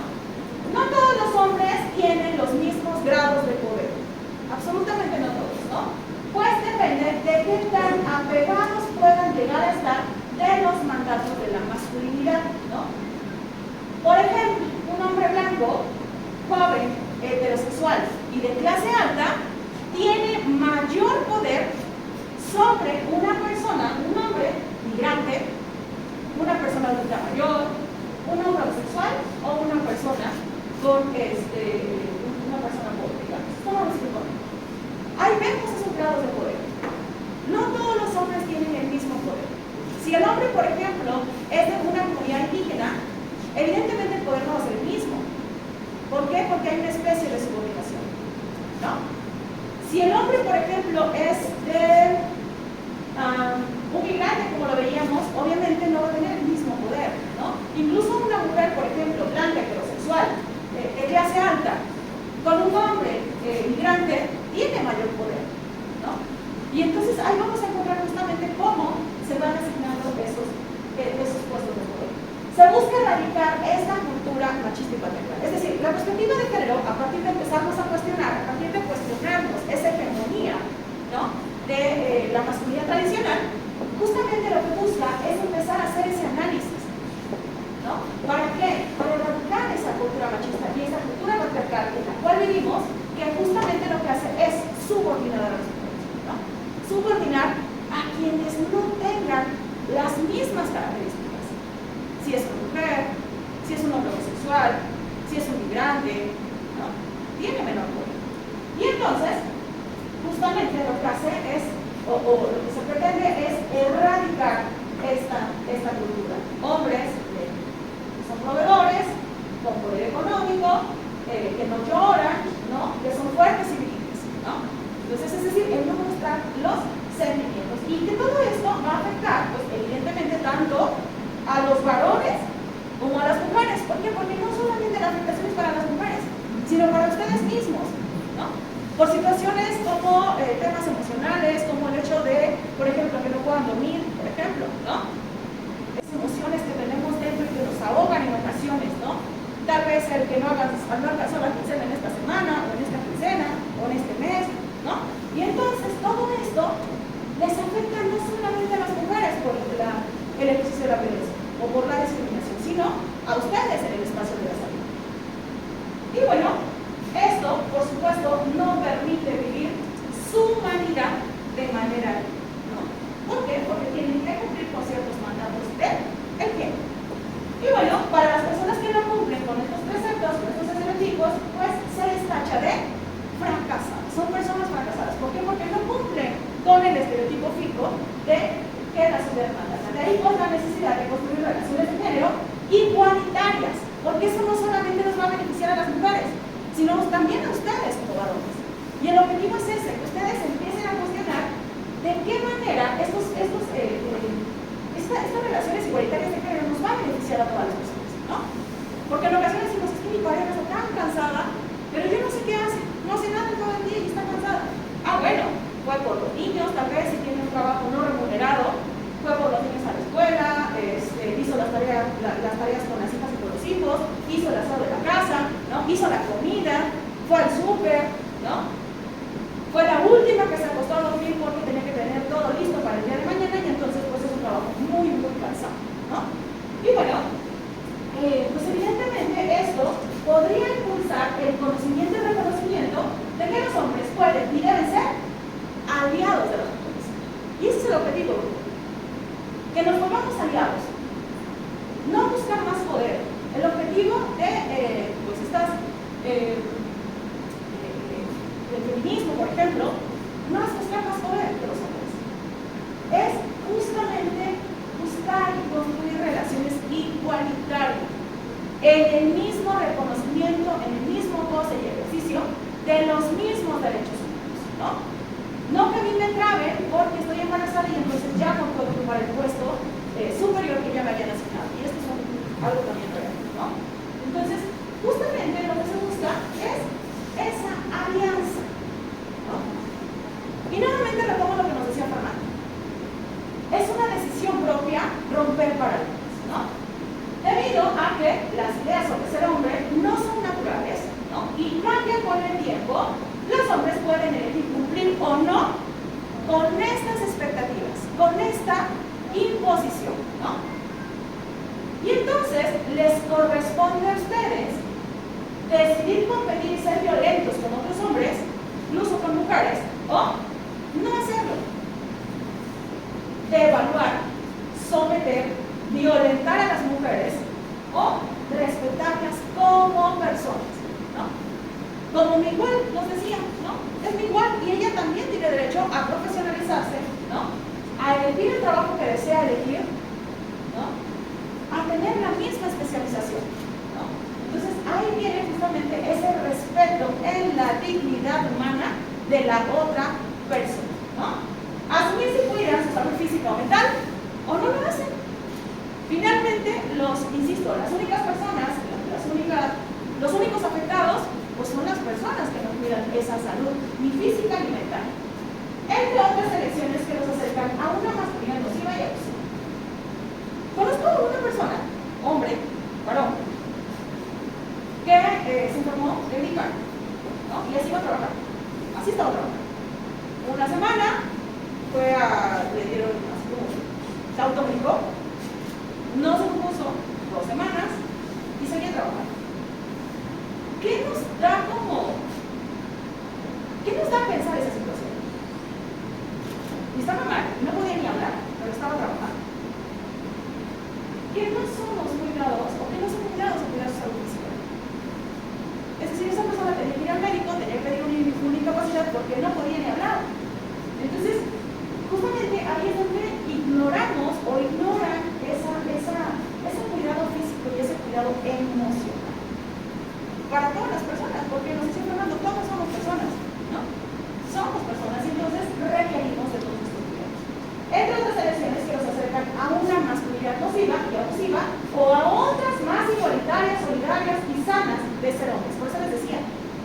No todos los hombres tienen los mismos grados de poder, absolutamente no todos, ¿no? Pues depende de qué tan apegados puedan llegar a estar de los mandatos de la masculinidad, ¿no? Por ejemplo, un hombre blanco, joven, heterosexual y de clase alta, tiene mayor poder sobre una persona, un hombre migrante, una persona adulta mayor, un hombre homosexual o una persona con una persona pobre, digamos. ¿Cómo lo explico? Ahí vemos esos grados de poder. No todos los hombres tienen el mismo poder. Si el hombre, por ejemplo, es de una comunidad indígena, evidentemente el poder no va a ser el mismo. ¿Por qué? Porque hay una especie de subordinación, ¿no? Si el hombre, por ejemplo, es de un migrante, como lo veíamos, obviamente no va a tener el mismo poder, ¿no? Incluso una mujer, por ejemplo, blanca, heterosexual, de clase alta, con un hombre migrante, tiene mayor poder, ¿no? Y entonces ahí vamos a encontrar justamente cómo se van asignando esos puestos de poder. Se busca erradicar esta cultura machista y patriarcal. Es decir, la perspectiva de género, a partir de empezarnos a cuestionar, a partir de cuestionarnos esa hegemonía, ¿no?, de la masculinidad tradicional, justamente lo que busca es empezar a hacer ese análisis, ¿no? ¿Para qué? Para erradicar esa cultura machista y esa cultura patriarcal en la cual vivimos, que justamente lo que hace es subordinar a las mujeres, ¿no? Subordinar a quienes no tengan las mismas características. Si es una mujer, si es un hombre homosexual, si es un migrante, ¿no?, tiene menor poder. Y entonces entonces, justamente lo que hace es, o lo que se pretende es erradicar esta cultura. Hombres que son proveedores, con poder económico, que no lloran, ¿no? Que son fuertes y viriles, ¿no? Entonces, es decir, el no mostrar los sentimientos. Y que todo esto va a afectar, pues, evidentemente, tanto a los varones como a las mujeres. ¿Por qué? Porque no solamente la afectación es para las mujeres, sino para ustedes mismos, ¿no? Por situaciones como temas emocionales, como el hecho de, por ejemplo, que no puedan dormir, por ejemplo, ¿no? Esas emociones que tenemos dentro y que nos ahogan en ocasiones, ¿no? Tal vez el que no alcanzó la quincena en esta semana, o en esta quincena, o en este mes, ¿no? Y entonces todo esto les afecta no solamente a las mujeres por el ejercicio de la violencia o por la discriminación, sino a ustedes en el espacio de la salud. Y bueno, esto, por supuesto, no permite vivir su humanidad de manera libre, ¿no? ¿Por qué? Porque tienen que cumplir con ciertos mandatos del tiempo. Y bueno, para las personas que no cumplen con estos preceptos, con estos estereotipos, pues se les tacha de fracasadas. Son personas fracasadas. ¿Por qué? Porque no cumplen con el estereotipo fijo de que la sociedad manda. De ahí pues la necesidad de construir relaciones de género igualitarias, porque eso no solamente nos va a beneficiar a las mujeres, sino también a ustedes como varones. Y el objetivo es ese, que ustedes empiecen a cuestionar de qué manera estas relaciones igualitarias de género nos van a beneficiar a todas las personas, ¿no? Porque en ocasiones decimos, es que mi pareja está tan cansada, pero yo no sé qué hace, no hace nada todo el día y está cansada. Ah, bueno, fue por los niños, tal vez si tiene un trabajo no remunerado, fue por los niños a la escuela, hizo las tareas con las hijas y con los hijos, hizo el asado de la casa, ¿no? Hizo la comida, fue al súper, ¿no? Fue la última que se acostó a dormir porque tenía que tener todo listo para el día de mañana y entonces pues es un trabajo muy, muy cansado, ¿no? Y bueno, pues evidentemente esto podría impulsar el conocimiento y reconocimiento de que los hombres pueden y deben ser aliados de las mujeres. Y ese es el objetivo, que nos volvamos aliados, no buscar más poder. El objetivo de pues el feminismo, por ejemplo, no es buscar más poder que los hombres, es justamente buscar y construir relaciones igualitarias, en el mismo reconocimiento, en el mismo goce y ejercicio de los mismos derechos humanos, ¿no? No que a mí me traben porque estoy embarazada y entonces ya no puedo ocupar el puesto superior que ya me habían asignado. Y esto es algo también real, ¿no? Entonces, justamente lo que se busca es esa alianza, ¿no? Y nuevamente retomo lo que nos decía Fernando. Es una decisión propia romper paradigmas, ¿no? Debido a que las ideas sobre ser hombre no son naturales, ¿no? Y cambian con el tiempo, los hombres pueden elegir cumplir o no con estas expectativas, con esta imposición, ¿no? Y entonces les corresponde a ustedes decidir competir y ser violentos con otros hombres, incluso con mujeres, o no hacerlo. Devaluar, someter, violentar a las mujeres o respetarlas como personas, ¿no? Como mi igual nos decía, ¿no? Es mi igual y ella también tiene derecho a profesionalizarse, ¿no? A elegir el trabajo que desea elegir, ¿no? A tener la misma especialización, ¿no? Entonces ahí viene justamente ese respeto en la dignidad humana de la otra persona, ¿no? Asumir si pudieran su salud física o mental o no lo hacen. Finalmente, insisto, las únicas personas, los únicos afectados, pues son las personas que no cuidan esa salud, ni física ni mental. Entre otras elecciones que nos acercan a una masculinidad nociva y abusiva. Conozco a una persona, hombre, varón, que se enfermó de gripe, ¿no? Y así iba a trabajar. Así estaba trabajando. Una semana le dieron así como se automedicó, no se compuso 2 semanas y seguía trabajando. ¿Qué nos da a pensar esa situación? Y estaba mal, no podía ni hablar, pero estaba trabajando. ¿Qué no somos muy dados o qué no somos muy dados a cuidar su salud física? Es decir, esa persona tenía que ir al médico, tenía que pedir una incapacidad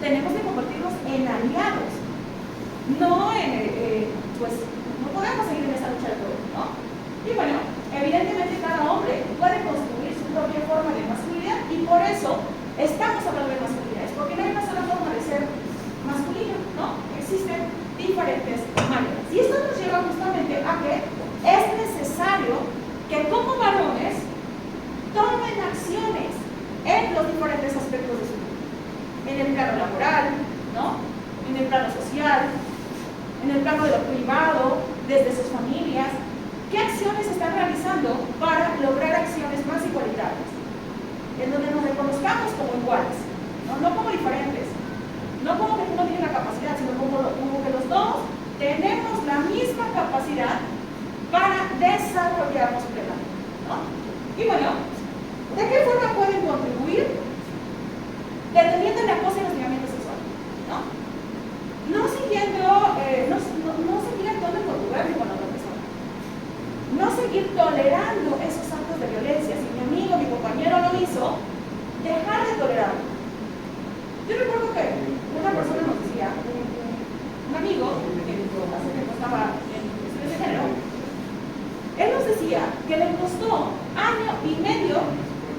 tenemos que convertirnos en aliados, no pues no podemos seguir en esa lucha de poder, ¿no? Y bueno, evidentemente cada hombre puede construir su propia forma de masculinidad y por eso estamos hablando de masculinidades, porque no hay una sola forma de ser masculino, ¿no? Existen diferentes maneras. Y esto nos lleva justamente a que es necesario que como varones tomen acciones en los diferentes aspectos de su vida. En el plano laboral, ¿no? En el plano social, en el plano de lo privado, desde sus familias. ¿Qué acciones están realizando para lograr acciones más igualitarias? En donde nos reconozcamos como iguales, no como diferentes. No como que uno tiene la capacidad, sino como que los dos tenemos la misma capacidad para desarrollarnos plenamente, ¿no? Y bueno, ¿de qué forma pueden contribuir? Deteniendo el acoso y el hostigamiento sexual, ¿no? No siguiendo, no seguir actuando en contubernio con la otra persona. No seguir tolerando esos actos de violencia. Si mi amigo, mi compañero lo hizo, dejar de tolerarlo. Yo recuerdo que una persona nos decía, un amigo, que hace tiempo estaba en estudios de género, él nos decía que le costó 1 año y medio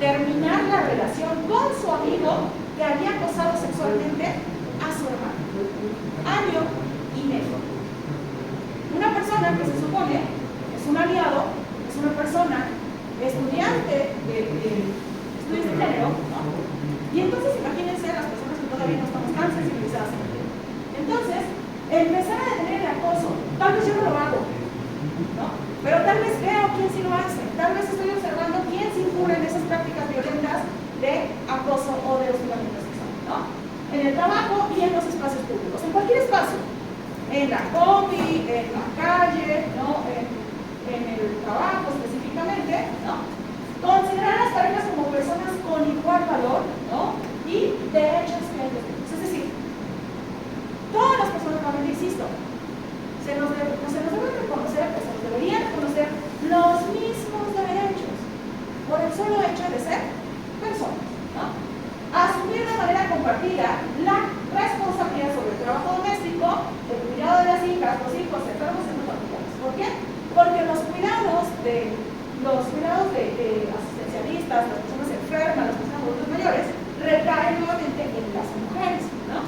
terminar la relación con su amigo que había acosado sexualmente a su hermano. 1 año y medio. Una persona que se supone es un aliado, es una persona estudiante de estudios de género, ¿no? Y entonces imagínense las personas que todavía no estamos tan sensibilizadas en el tema. Entonces, empezar a detener el acoso, tal vez yo no lo hago, ¿no? Pero tal vez veo quién sí lo hace, tal vez estoy observando quién sí incurre en esas prácticas violentas de acoso o de hostigamiento sexual, ¿no? En el trabajo y en los espacios públicos, en cualquier espacio, en la combi, en la calle, ¿no? En el trabajo específicamente, ¿no? Considerar a las parejas como personas con igual valor, ¿no? Y derechos que ellos mismos. Es decir, todas las personas, realmente insisto, se nos debe reconocer, se nos deberían reconocer los mismos derechos por el solo hecho de ser personas, ¿no? Asumir de manera compartida la responsabilidad sobre el trabajo doméstico, el cuidado de las hijas, los hijos, enfermos y los familiares. ¿Por qué? Porque los cuidados de asistencialistas, las personas enfermas, las personas adultos mayores, recaen nuevamente en las mujeres, ¿no?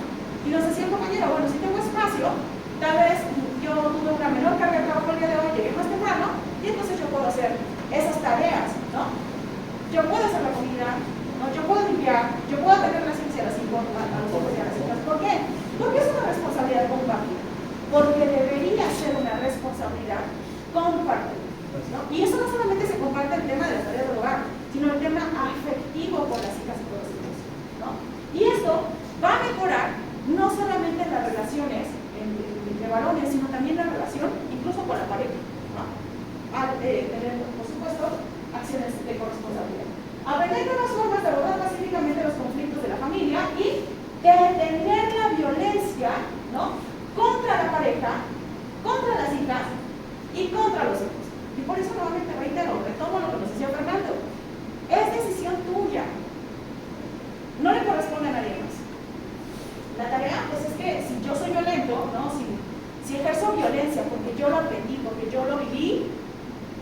Y nos decía el compañero, bueno, si tengo espacio, tal vez yo tuve una menor carga de trabajo el día de hoy, llegué más temprano, y entonces yo puedo hacer esas tareas, ¿no? Yo puedo hacer la comida, ¿no? Yo puedo limpiar, yo puedo tener relaciones a los hijos y a las hijas. ¿Por qué? Porque es una responsabilidad compartida. Porque debería ser una responsabilidad compartida, ¿no? Y eso no solamente se comparte el tema de las tareas del hogar, sino el tema afectivo con las hijas y con los hijos, ¿no? Y esto va a mejorar no solamente las relaciones entre varones, sino también la relación incluso con la pareja, ¿no? Al tener, por supuesto, acciones de corresponsabilidad. Aprender nuevas formas de abordar pacíficamente los conflictos de la familia y detener la violencia, ¿no? Contra la pareja, contra las hijas y contra los hijos. Y por eso nuevamente retomo lo que nos decía Fernando. Es decisión tuya. No le corresponde a nadie más. La tarea, pues es que si yo soy violento, ¿no? Si ejerzo violencia porque yo lo aprendí, porque yo lo viví,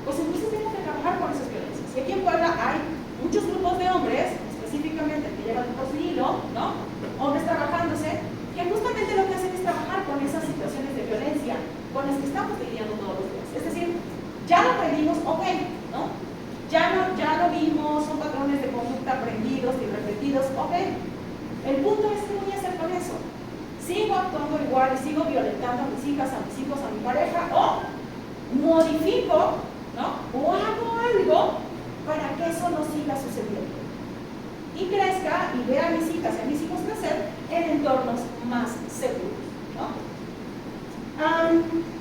pues entonces tengo que trabajar con esas violencias. Y aquí en Puebla hay muchos grupos de hombres, específicamente el que lleva el hilo, ¿no? Hombres trabajándose, que justamente lo que hacen es trabajar con esas situaciones de violencia con las que estamos lidiando todos los días. Es decir, ya lo aprendimos, ok, ¿no? Ya lo vimos, son patrones de conducta aprendidos y repetidos, ok. El punto es qué voy a hacer con eso. ¿Sigo actuando igual y sigo violentando a mis hijas, a mis hijos, a mi pareja? ¿O modifico, ¿no? O hago algo para que eso no siga sucediendo? Y crezca y vea a mis hijas y a mis hijos crecer en entornos más seguros, ¿no?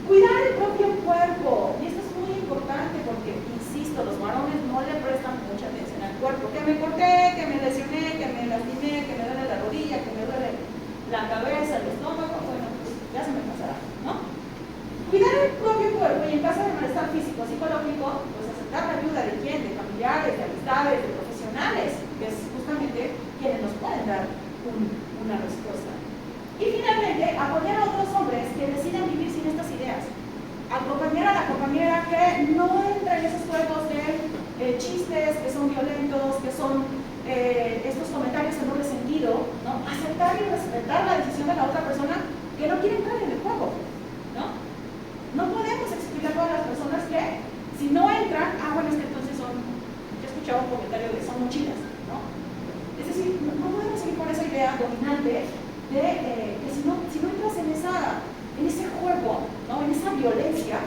Cuidar el propio cuerpo. Y esto es muy importante porque, insisto, los varones no le prestan mucha atención al cuerpo. Que me corté, que me lesioné, que me lastimé, que me duele la rodilla, que me duele la cabeza, el estómago, bueno, pues ya se me pasará, ¿no? Cuidar el propio cuerpo y en caso de malestar físico o psicológico, pues aceptar la ayuda de quién, de familiares, de amistades, de profesionales, que es justamente quienes nos pueden dar una respuesta. Y finalmente, apoyar a otros hombres que deciden vivir sin estas ideas. Al compañero, a la compañera que no entra en esos juegos de chistes que son violentos, que son estos comentarios en doble sentido, ¿no? Aceptar y respetar la decisión de la otra persona que no quiere entrar en el juego, ¿no? No podemos explicar a todas las personas que si no entran, bueno, es que entonces son, yo escuchaba un comentario de son mochilas, ¿no? Es decir, no podemos seguir con esa idea dominante de que si no entras en ese juego, ¿no? En esa violencia,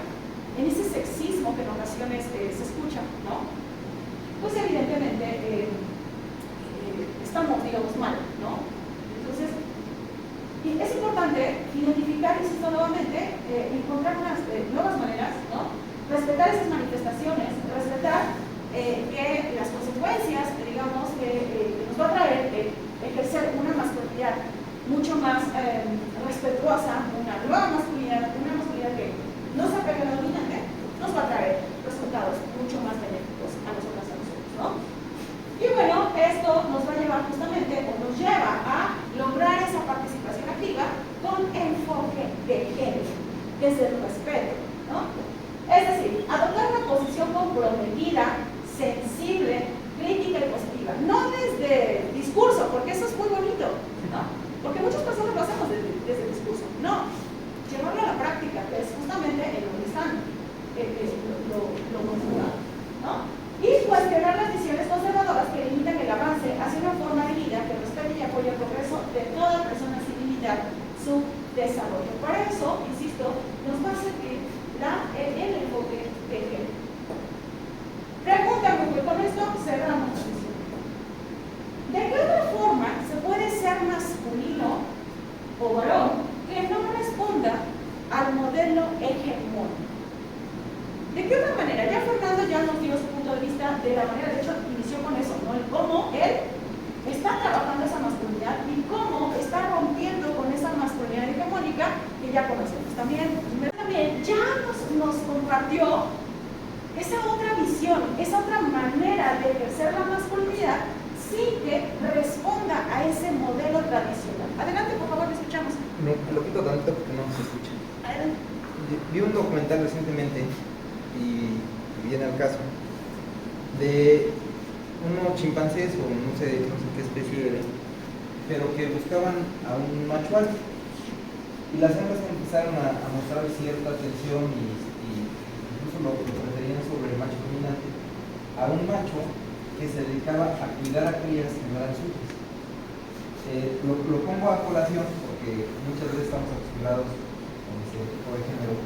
en ese sexismo que en ocasiones se escucha, ¿no? Pues evidentemente estamos, digamos, mal, ¿no? Entonces, y es importante identificar, insisto nuevamente, encontrar unas nuevas maneras, ¿no? Respetar esas manifestaciones, respetar que las consecuencias, digamos, que nos va a traer ejercer una masculinidad mucho más respetuosa, una nueva masculinidad, una masculinidad que no se apegue a la dominante, nos va a traer resultados mucho más benéficos a nosotras y a nosotros, ¿no? Y bueno, esto nos va a llevar justamente, o nos lleva a lograr esa participación activa con enfoque de género, desde el respeto, ¿no? Es decir, adoptar una posición comprometida, sensible, crítica y positiva. No desde discurso, porque eso es muy bonito, ¿no? Porque muchas personas lo hacemos desde el discurso. No, llevarlo a la práctica, que es justamente en donde están lo configurado, ¿no? Y cuestionar las visiones conservadoras que limitan el avance hacia una forma de vida que respete y apoye el progreso de toda persona sin limitar su desarrollo. Para eso, insisto, nos va a servir el enfoque de género. Pregunta, Google, con esto cerramos la sesión. ¿De qué otra forma se puede ser masculino o varón que no responda al modelo hegemónico? ¿De qué otra manera? Ya Fernando ya nos dio su punto de vista de la manera, de hecho inició con eso, ¿no? El cómo él está trabajando esa masculinidad y cómo está rompiendo con esa masculinidad hegemónica que ya conocemos. También ya nos compartió esa otra visión, esa otra manera de ejercer la masculinidad sin que responda a ese modelo tradicional. Adelante, por favor, le escuchamos. Me lo quito tanto porque no se escucha. Adelante. Vi un documental recientemente y viene al caso de unos chimpancés o no sé qué especie era, pero que buscaban a un macho alfa y las hembras empezaron a mostrar cierta atención y incluso lo preferían sobre el macho dominante a un macho que se dedicaba a cuidar a crías que no eran suyas. Lo pongo a colación porque muchas veces estamos acostumbrados con ese tipo de género.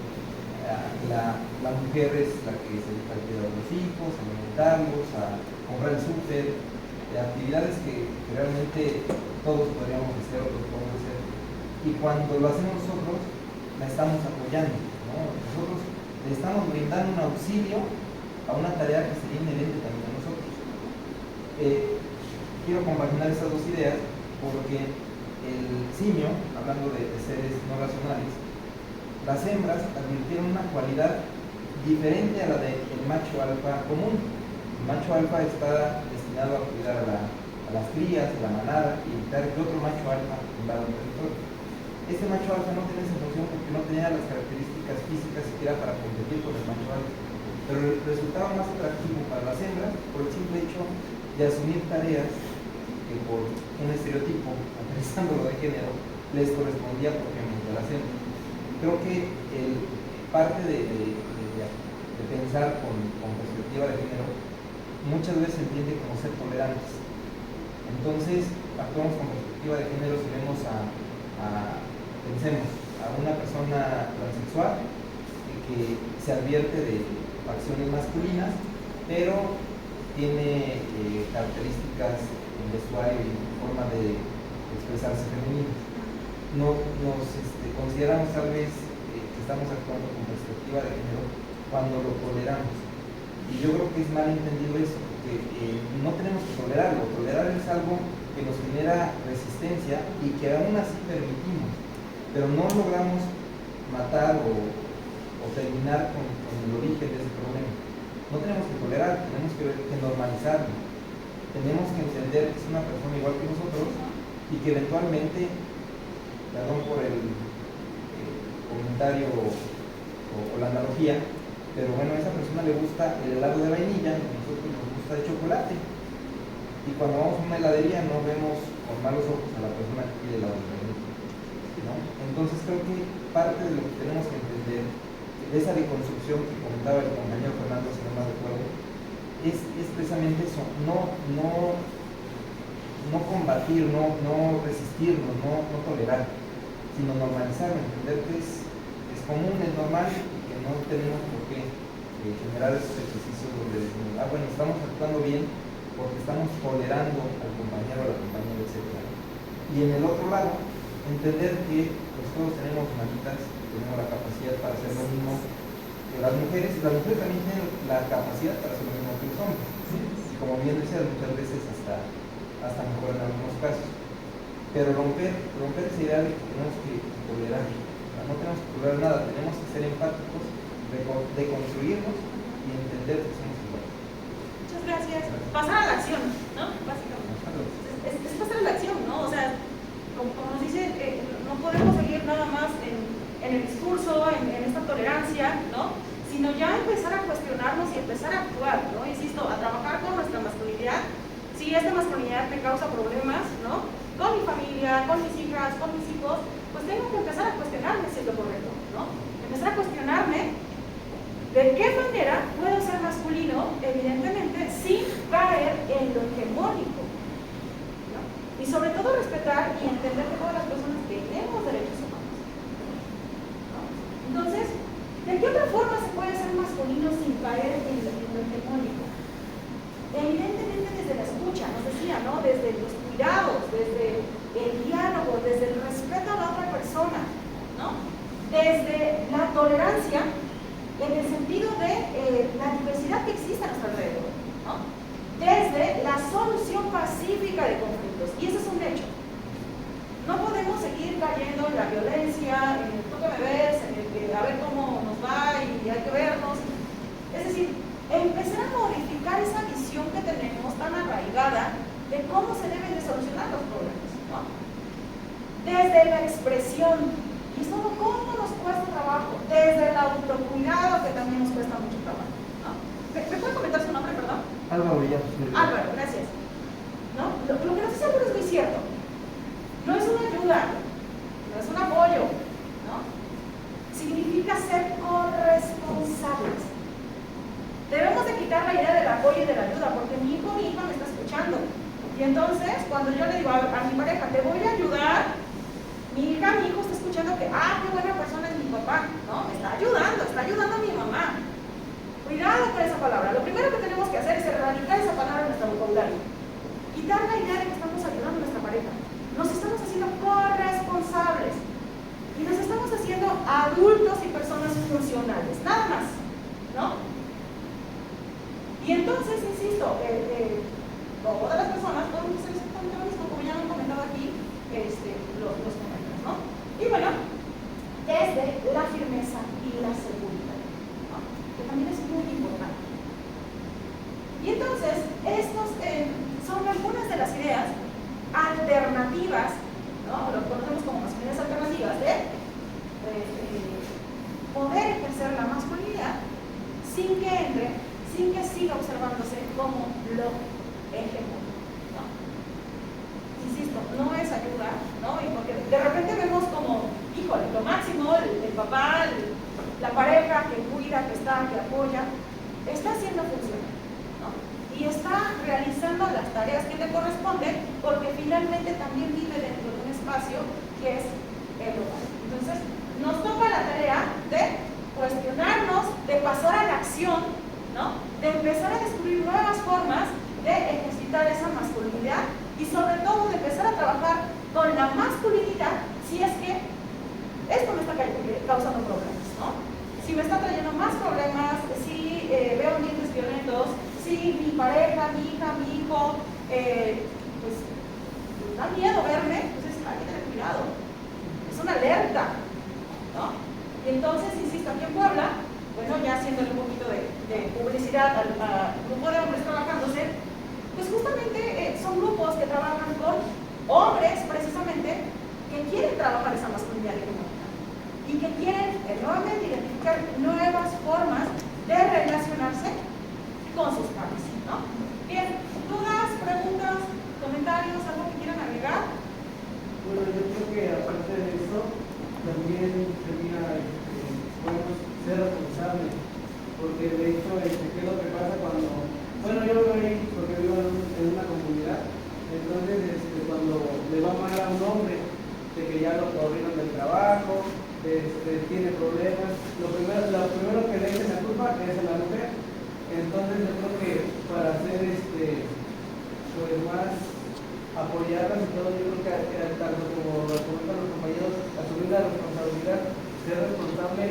La mujer es la que se dedica al cuidado de los hijos, a alimentarlos, a comprar el súper, actividades que realmente todos podríamos hacer, otros podemos hacer. Y cuando lo hacemos nosotros, la estamos apoyando, ¿no? Nosotros le estamos brindando un auxilio a una tarea que sería inherente también a nosotros. Quiero compaginar estas dos ideas porque el simio, hablando de seres no racionales, las hembras advirtieron una cualidad diferente a la del macho alfa común. El macho alfa está destinado a cuidar a las crías, a la manada y evitar que otro macho alfa invada un territorio. Este macho alfa no tenía esa función porque no tenía las características físicas siquiera para competir con el macho alfa, pero resultaba más atractivo para las hembras por el simple hecho de asumir tareas que por un estereotipo, utilizándolo de género, les correspondía propiamente a las hembras. Creo que parte de pensar con perspectiva de género muchas veces se entiende como ser tolerantes. Entonces, actuamos con perspectiva de género si vemos pensemos a una persona transexual que se advierte de facciones masculinas, pero tiene características en vestuario y forma de expresarse femeninas. Nos consideramos tal vez que estamos actuando con perspectiva de género cuando lo toleramos. Y yo creo que es mal entendido eso, porque no tenemos que tolerarlo. Tolerar es algo que nos genera resistencia y que aún así permitimos, pero no logramos matar o terminar con el origen de ese problema. No tenemos que tolerar, tenemos que normalizarlo. Tenemos que entender que es una persona igual que nosotros y que eventualmente, perdón por el comentario o la analogía, pero bueno, a esa persona le gusta el helado de vainilla, a nosotros nos gusta de chocolate, y cuando vamos a una heladería no vemos con malos ojos a la persona que pide helado de vainilla, ¿no? Entonces creo que parte de lo que tenemos que entender de esa deconstrucción que comentaba el compañero Fernando, si no mal recuerdo, es precisamente eso, no combatir, no resistirnos, no tolerar, sino normalizar, entender que es común, es normal y que no tenemos por qué generar esos ejercicios donde decimos, bueno, estamos actuando bien porque estamos tolerando al compañero, a la compañera, etc. Y en el otro lado, entender que pues, todos tenemos manitas, tenemos la capacidad para hacer lo mismo que las mujeres, y las mujeres también tienen la capacidad para hacer lo mismo que los hombres. Y como bien decía, muchas veces hasta mejor en algunos casos. Pero romper esa idea de que tenemos que tolerar, no tenemos que tolerar nada, tenemos que ser empáticos, deconstruirnos y entender que somos iguales. Muchas gracias. Pasar a la acción, ¿no? Básicamente. Es pasar a la acción, ¿no? O sea, como nos dice, no podemos seguir nada más en el discurso, en esta tolerancia, ¿no? Sino ya empezar a cuestionarnos y empezar a actuar, ¿no? Insisto, a trabajar con nuestra masculinidad. Si esta masculinidad me causa problemas, ¿no? Con mi familia, con mis hijas, con mis hijos, pues tengo que empezar a cuestionarme si es lo correcto, ¿no? Empezar a cuestionarme de qué manera puedo ser masculino, evidentemente, sin caer en lo hegemónico, ¿no? Y sobre todo respetar y entender que todas las personas tenemos derechos humanos, ¿no? Entonces, ¿de qué otra forma se puede ser masculino sin caer en lo hegemónico? Evidentemente desde la escucha, nos decía, ¿no? Desde los cuidados, desde el diálogo, desde el respeto a la otra persona, ¿no? Desde la tolerancia en el sentido de la diversidad que existe a nuestro alrededor, ¿no? Desde la solución pacífica de conflictos, y eso es un hecho. No podemos seguir cayendo en la violencia, en el tú que me ves, en el que a ver cómo nos va y hay que vernos. Es decir, empezar a modificar esa visión que tenemos tan arraigada de cómo se deben de solucionar los problemas, ¿no? Desde la expresión, y esto cómo nos cuesta trabajo, desde el autocuidado, que también nos cuesta mucho trabajo, ¿no? ¿Me puede comentar su nombre, perdón? Álvaro Villar. Álvaro, gracias. ¿No? Lo que nos dice Álvaro es muy cierto. No es una ayuda, no es un apoyo, ¿no? Significa ser corresponsables. Debemos de quitar la idea del apoyo y de la ayuda, porque mi hijo o mi hija me está escuchando. Y entonces, cuando yo le digo a mi pareja, te voy a ayudar, mi hija, mi hijo está escuchando que, qué buena persona es mi papá, ¿no? Me está ayudando a mi mamá. Cuidado con esa palabra. Lo primero que tenemos que hacer es erradicar esa palabra en nuestro vocabulario. Quitar la idea de que estamos ayudando a nuestra pareja. Nos estamos haciendo corresponsables. Y nos estamos haciendo adultos y personas funcionales. Nada más, ¿no? Y entonces, insisto, todas las personas podemos hacer exactamente lo mismo, como ya han comentado aquí los comentarios, ¿no? Y bueno, desde la firmeza y la seguridad, ¿no? Que también es muy importante. Y entonces, estos son algunas de las ideas alternativas, ¿no? Lo conocemos como masculinidades alternativas, de poder ejercer la masculinidad sin que siga observándose como lo hegemónico, ¿no? Insisto, no es ayuda, ¿no? Y porque de repente vemos como, híjole, lo máximo, el papá, la pareja que cuida, que apoya, está haciendo funcionar, ¿no? Y está realizando las tareas que le corresponden, porque finalmente también vive dentro de un espacio que es el hogar. Entonces, nos toca la tarea de cuestionarnos, de pasar a la acción, ¿no? De empezar a descubrir nuevas formas de ejercitar esa masculinidad y sobre todo de empezar a trabajar con la masculinidad si es que esto me está causando problemas, ¿no? Si me está trayendo más problemas, si veo ambientes violentos, si mi pareja, mi hija, mi hijo, pues da miedo verme, entonces hay que tener cuidado, es una alerta, ¿no? Y entonces, insisto, aquí en Puebla, bueno, ya haciéndole un poquito de publicidad al grupo de hombres trabajándose, pues justamente son grupos que trabajan con hombres precisamente que quieren trabajar esa masculinidad hegemónica y que quieren nuevamente identificar nuevas formas de relacionarse con sus pares, ¿no? Bien, dudas, preguntas, comentarios, algo que quieran agregar. Bueno, yo creo que aparte de eso, también sería bueno, ser responsable, porque de hecho, ¿qué es lo que pasa cuando, bueno, yo vivo ahí porque vivo en una comunidad, entonces cuando le va mal a un hombre, de que ya lo corrieron del trabajo, tiene problemas, lo primero que le echan la culpa es a la mujer. Entonces yo creo que para hacer pues más apoyarlas y todo, yo creo que tanto como lo comentan los compañeros, asumir la responsabilidad, ser responsable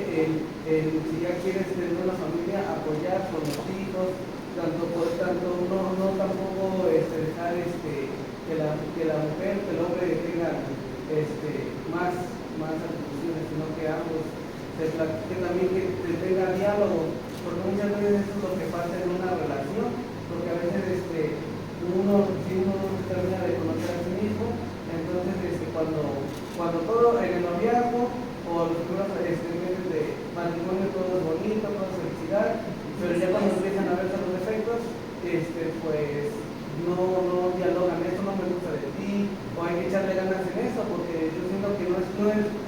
si ya quieres tener una familia, apoyar con los hijos, no tampoco dejar que la mujer, que el hombre tenga más atribuciones, sino que ambos que también que tenga diálogo, porque muchas veces eso es lo que pasa en una relación, porque a veces si uno termina de conocer a sí mismo, entonces cuando todo en el noviazgo o los primeros meses de matrimonio todo es bonito, todo es felicidad, pero ya cuando empiezan a verse los defectos, pues no dialogan, esto no me gusta de ti, o hay que echarle ganas en eso, porque yo siento que no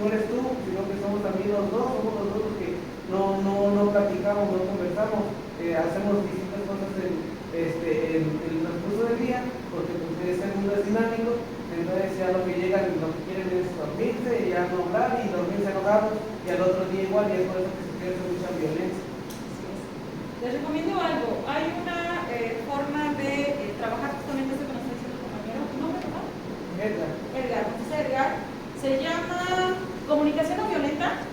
eres tú, sino que somos también los dos, somos los dos que no platicamos, no conversamos, hacemos distintas cosas en el transcurso del día, porque pues este mundo es dinámico, entonces ya lo que llegan, lo que quieren es dormirse y ya no hablar y dormirse enojados, y al otro día igual, y es por eso que se pierde mucha violencia. Les recomiendo algo. Hay una forma de trabajar justamente esto que nos está diciendo el compañero. ¿Tu nombre, perdón? Edgar. Edgar. Se llama comunicación no violenta.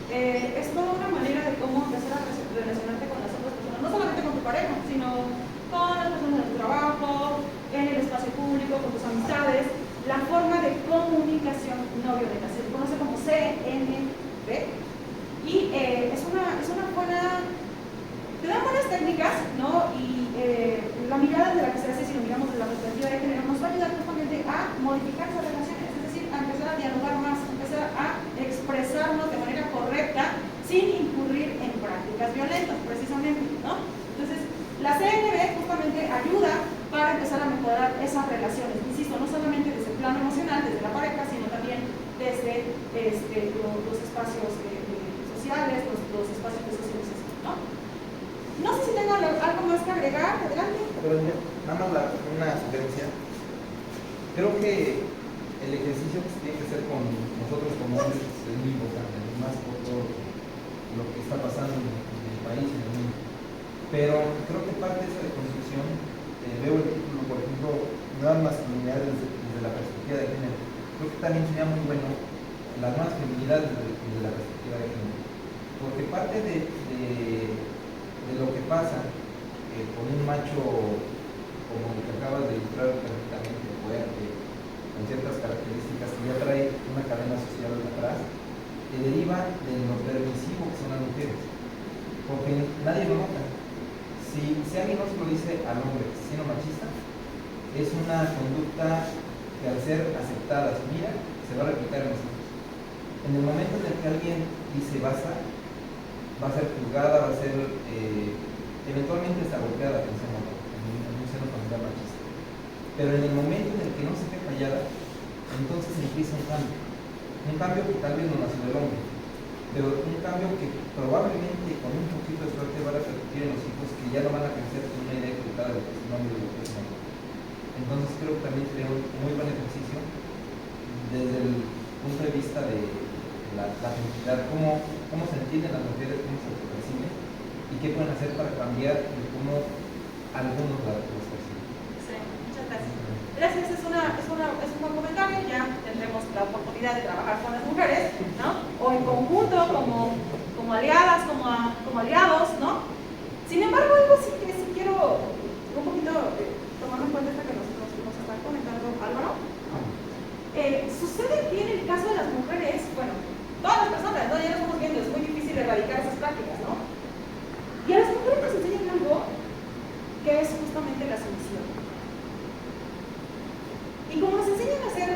Es toda una manera de cómo empezar a relacionarte con las otras personas. No solamente con tu pareja, sino con las personas de tu trabajo, en el espacio público, con tus amistades. La forma de comunicación no violenta. Se conoce como CNV. Y es una buena... Te dan buenas técnicas, ¿no? Y la mirada de la que se hace, si lo miramos desde la perspectiva de género, nos va a ayudar justamente a modificar esas relaciones, es decir, a empezar a dialogar más, a empezar a expresarnos de manera correcta sin incurrir en prácticas violentas, precisamente, ¿no? Entonces, la CNV justamente ayuda para empezar a mejorar esas relaciones, insisto, no solamente desde el plano emocional, desde la pareja, sino también desde los espacios sociales, los espacios de socialización, ¿no? No sé si tengo algo más que agregar, adelante. Pero nada más una sugerencia. Creo que el ejercicio que se tiene que hacer con nosotros como hombres es muy importante, más por todo lo que está pasando en el país, en el mundo. Pero creo que parte de esa deconstrucción, veo el título, por ejemplo, nuevas masculinidades desde la perspectiva de género. Creo que también sería muy bueno las nuevas feminidades desde la perspectiva de género. Porque parte de lo que pasa con un macho como el que acabas de ilustrar perfectamente, fuerte, con ciertas características que ya trae una cadena social atrás, que deriva de lo permisivo que son las mujeres, porque nadie lo nota. Si alguien no se lo dice al hombre siendo machista, es una conducta que al ser aceptada, mira, se va a replicar en nosotros. En el momento en el que alguien dice basta, va a ser juzgada, va a ser eventualmente hasta golpeada, pensemos en un seno familiar machista. Pero en el momento en el que no se quede callada, entonces empieza un cambio que tal vez no nació del hombre, pero un cambio que probablemente con un poquito de suerte va a repercutir en los hijos que ya no van a crecer con una idea equivocada de lo que es un hombre y de lo que es un hombre. Entonces creo que también sería un muy buen ejercicio desde el punto de vista de la feminidad, cómo se entienden las mujeres, cómo se perciben y qué pueden hacer para cambiar y cómo algunos las perciben. Sí, muchas gracias. Gracias, es un buen comentario. Ya tendremos la oportunidad de trabajar con las mujeres, ¿no? O en conjunto, como aliadas, como aliados, ¿no? Sin embargo, algo sí que sí quiero un poquito tomando en cuenta esto que nos está comentando Álvaro. Sucede que en el caso de las mujeres, bueno, todas las personas, ¿no? Ya lo estamos viendo, es muy difícil erradicar esas prácticas, ¿no? Y a las mujeres nos enseñan algo que es justamente la sumisión. Y como nos enseñan a ser,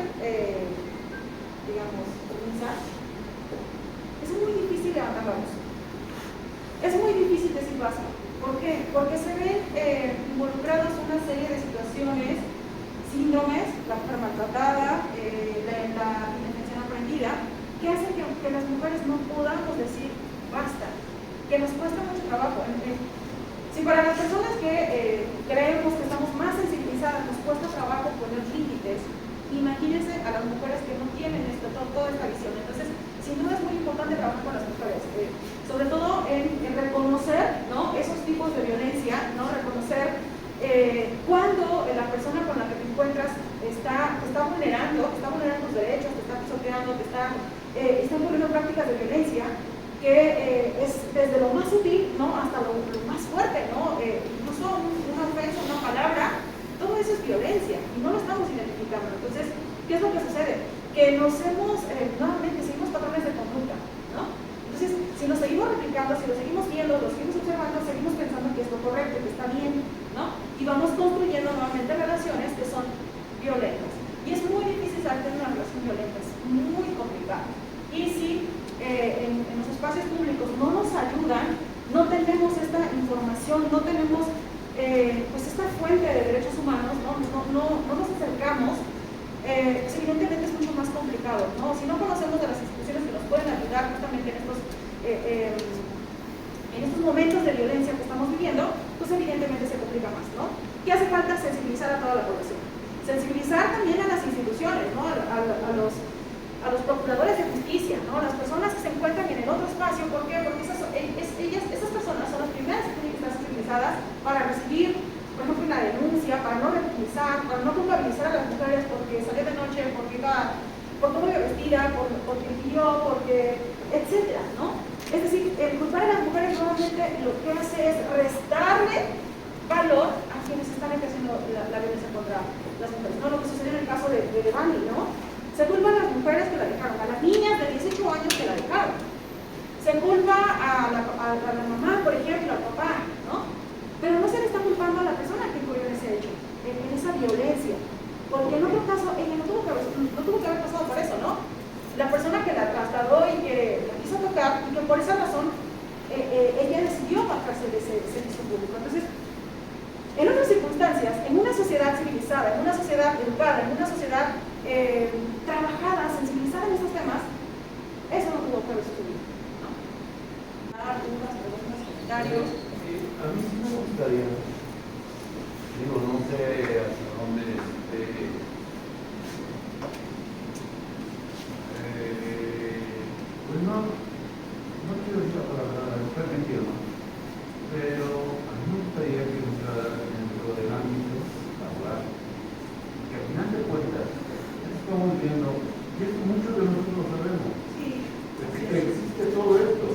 trabajo. Si para las personas que creemos que estamos más sensibilizadas nos cuesta trabajo poner límites, imagínense a las mujeres que no tienen toda esta visión. Entonces, sin duda es muy importante trabajar con las mujeres, sobre todo en reconocer, ¿no?, esos tipos de violencia, ¿no?, reconocer cuando la persona con la que te encuentras está vulnerando tus derechos, te está pisoteando, te está incurriendo prácticas de violencia, que es desde lo más sutil, ¿no?, hasta lo más fuerte, ¿no? Incluso una ofensa, una palabra, todo eso es violencia y no lo estamos identificando. Entonces, ¿qué es lo que sucede? Que nos hemos, nuevamente, seguimos patrones de conducta, ¿no? Entonces, si nos seguimos replicando, si lo seguimos viendo, lo seguimos observando, seguimos pensando que es lo correcto, que está bien, ¿no? Y vamos construyendo nuevamente relaciones que son violentas. Y es muy difícil salir de una relación violenta, es muy complicado. Y si en los espacios públicos no nos ayudan, no tenemos esta información, no tenemos pues esta fuente de derechos humanos, no nos acercamos, pues evidentemente es mucho más complicado, ¿no? Si no conocemos de las instituciones que nos pueden ayudar justamente en estos momentos de violencia que estamos viviendo, pues evidentemente se complica más, ¿no? ¿Qué hace falta? Sensibilizar a toda la población. Sensibilizar también a las instituciones, ¿no? A los procuradores de justicia, ¿no? Las personas que se encuentran en el otro espacio. ¿Por qué? Porque esas personas son las primeras que tienen que estar sensibilizadas para recibir, por ejemplo, una denuncia, para no revictimizar, para no culpabilizar a las mujeres porque salió de noche, porque cómo iba vestida, porque pidió, etcétera, ¿no? Es decir, el culpar a las mujeres nuevamente lo que hace es restarle valor a quienes están ejerciendo la violencia contra las mujeres, ¿no? Lo que sucedió en el caso de Devani, ¿no? Se culpa a las mujeres que la dejaron, a las niñas de 18 años que la dejaron. Se culpa a la mamá, por ejemplo, al papá, ¿no? Pero no se le está culpando a la persona que incurrió en ese hecho, en esa violencia. Porque en otro caso, ella no tuvo que haber pasado por eso, ¿no? La persona que la trasladó y que la quiso tocar, y que por esa razón ella decidió bajarse de ese servicio público. Entonces, en otras circunstancias, en una sociedad civilizada, en una sociedad educada, en una sociedad trabajada, sensibilizada en estos temas, eso no tuvo que haber sucedido, ¿no? Dudas, preguntas, comentarios. A mí sí me gustaría, digo, no sé hacia dónde pues no quiero decir la palabra, no permitido, ¿no? Pero a mí me gustaría que dentro del ámbito laboral, que al final de cuentas, estamos viendo, y es mucho que nosotros no sabemos, que existe todo esto,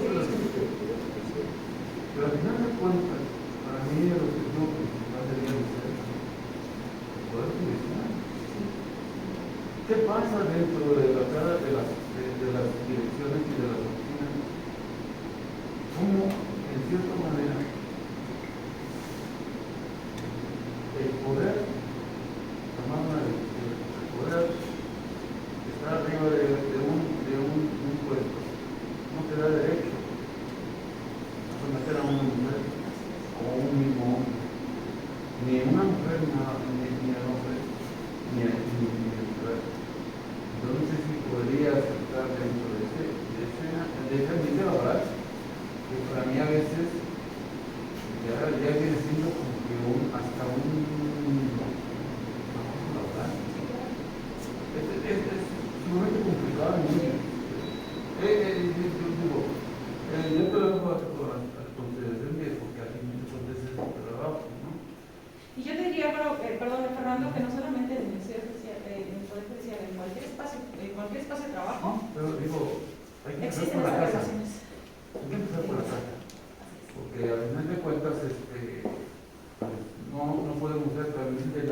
pero al final de cuentas, para mí el objetivo principal sería poder utilizar. ¿Qué pasa dentro de la cara de las direcciones y de las oficinas? ¿Cómo, en cierta manera, el poder tomar una decisión, el poder estar arriba de un puesto, no te da derecho a someter a una mujer o a un mismo hombre? Ni una mujer ni al hombre, ni a mujer. Entonces, no sé si podría aceptar dentro de ese ambiente laboral, que para mí a veces ya viene siendo como que hasta un laboral. Es sumamente complicado y muy yo te lo dejo a consideración porque a ti muchas veces es tu trabajo, ¿no? Y yo te diría, bueno, perdón, Fernando, que no solamente en el Poder Judicial, en cualquier espacio de trabajo, pero digo, hay que empezar existen por la esas casa. relaciones. Hay que empezar por la casa. Porque al final de cuentas, no podemos ser también de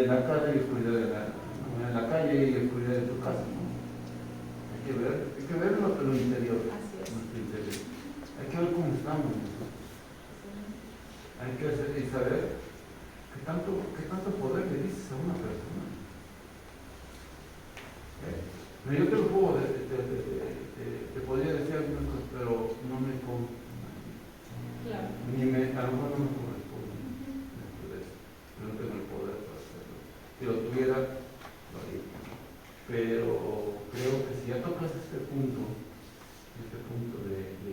la calle y oscuridad en la calle y oscuridad de tu casa, ¿no? Hay que ver lo interior. Así es. Nuestro interior. Hay que ver cómo estamos. Hay que hacer y saber qué tanto poder le dices a una persona. Yo te lo puedo, te podría decir algunas cosas, pero no me consta. Claro. A lo mejor no me corresponde. Yo no tengo el poder para hacerlo. Si lo tuviera, lo haría. Pero creo que si ya tocas este punto de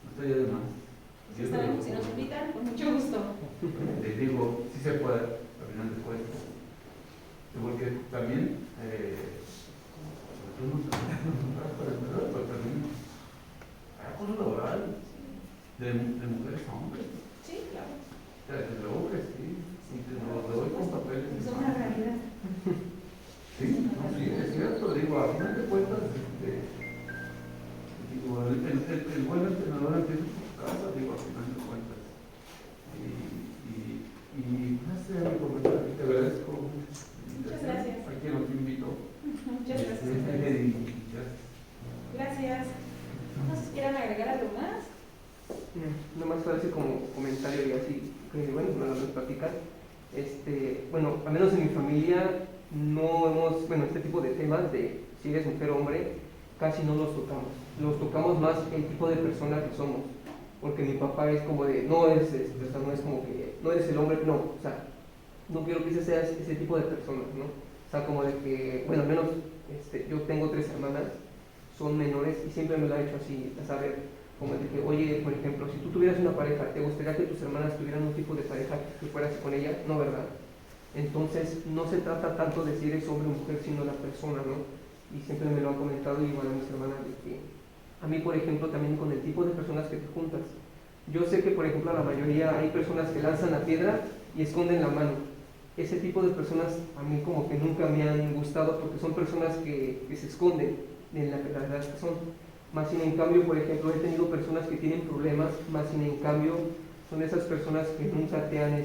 No estaría de más. Pues estaremos, si nos invitan, con mucho gusto. Les digo, sí se puede, al final de cuentas. Porque también, acoso laboral de mujeres a hombres. Sí, claro. Desde luego que sí, y te lo doy con papeles. Es una realidad. Sí, no, sí, es cierto, digo, a final de cuentas, digo, el buen entrenador empieza en su casa, digo, a final de cuentas. Y no sé, mi comentario, te agradezco. Muchas gracias. Aquí nos invito. Muchas gracias. Gracias. No sé si quieran agregar algo más. Nomás así como comentario y así, que bueno, me lo vamos a platicar. Bueno, al menos en mi familia no hemos, bueno, este tipo de temas de si eres mujer o hombre, casi no los tocamos. Los tocamos más el tipo de persona que somos. Porque mi papá es como de, no es como que, no eres el hombre, no, o sea, no quiero que seas ese tipo de persona, ¿no? O sea, como de que, bueno, al menos yo tengo 3 hermanas, son menores y siempre me lo ha hecho así, a saber, como de que, oye, por ejemplo, si tú tuvieras una pareja, ¿te gustaría que tus hermanas tuvieran un tipo de pareja que fueras con ella? No, ¿verdad? Entonces, no se trata tanto de si eres hombre o mujer, sino la persona, ¿no? Y siempre me lo han comentado igual a mis hermanas, de que a mí, por ejemplo, también con el tipo de personas que te juntas. Yo sé que, por ejemplo, a la mayoría hay personas que lanzan la piedra y esconden la mano. Ese tipo de personas a mí como que nunca me han gustado porque son personas que se esconden en la verdad que son. Más sin en cambio, por ejemplo, he tenido personas que tienen problemas, más sin en cambio son esas personas que nunca te han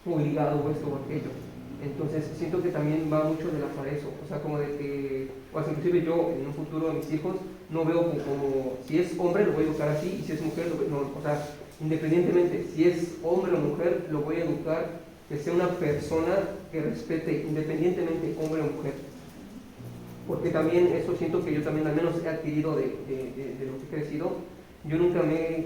obligado esto o aquello. Entonces siento que también va mucho de la para eso, o sea, como de que, o sea, inclusive yo en un futuro a mis hijos no veo como si es hombre lo voy a educar así y si es mujer no, o sea, independientemente si es hombre o mujer lo voy a educar que sea una persona que respete independientemente hombre o mujer. Porque también eso siento que yo también al menos he adquirido de lo que he crecido. Yo nunca me he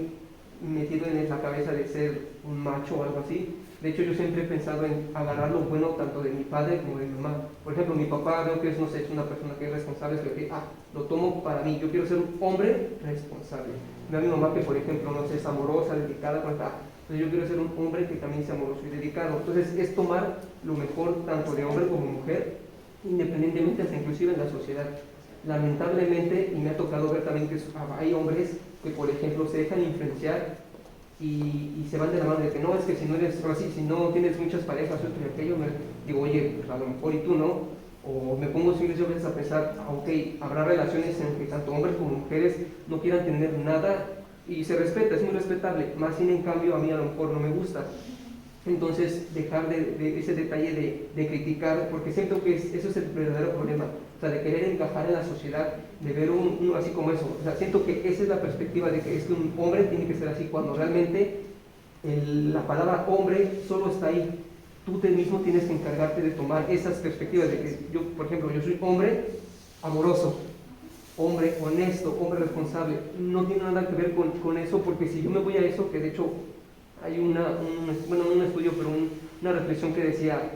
metido en la cabeza de ser un macho o algo así. De hecho, yo siempre he pensado en agarrar lo bueno tanto de mi padre como de mi mamá. Por ejemplo, mi papá veo que es, no sé, es una persona que es responsable, es que, lo tomo para mí, yo quiero ser un hombre responsable. Veo a mi mamá que, por ejemplo, no sé, es amorosa, dedicada, entonces yo quiero ser un hombre que también sea amoroso y dedicado. Entonces, es tomar lo mejor tanto de hombre como mujer, independientemente hasta inclusive en la sociedad. Lamentablemente, y me ha tocado ver también que hay hombres que, por ejemplo, se dejan influenciar y se van de la mano de que no, es que si no eres así, si no tienes muchas parejas, esto y aquello, me digo, oye, pues a lo mejor y tú no, o me pongo simplemente a veces a pensar, ok, habrá relaciones en que tanto hombres como mujeres no quieran tener nada y se respeta, es muy respetable, más sin en cambio a mí a lo mejor no me gusta. Entonces, dejar de ese detalle de criticar, porque siento que eso es el verdadero problema, o sea, de querer encajar en la sociedad, de ver uno así como eso. O sea, siento que esa es la perspectiva de que es que un hombre tiene que ser así, cuando realmente la palabra hombre solo está ahí. Tú mismo tienes que encargarte de tomar esas perspectivas de que yo, por ejemplo, yo soy hombre amoroso, hombre honesto, hombre responsable. No tiene nada que ver con eso, porque si yo me voy a eso, que de hecho hay no un estudio, pero una reflexión que decía,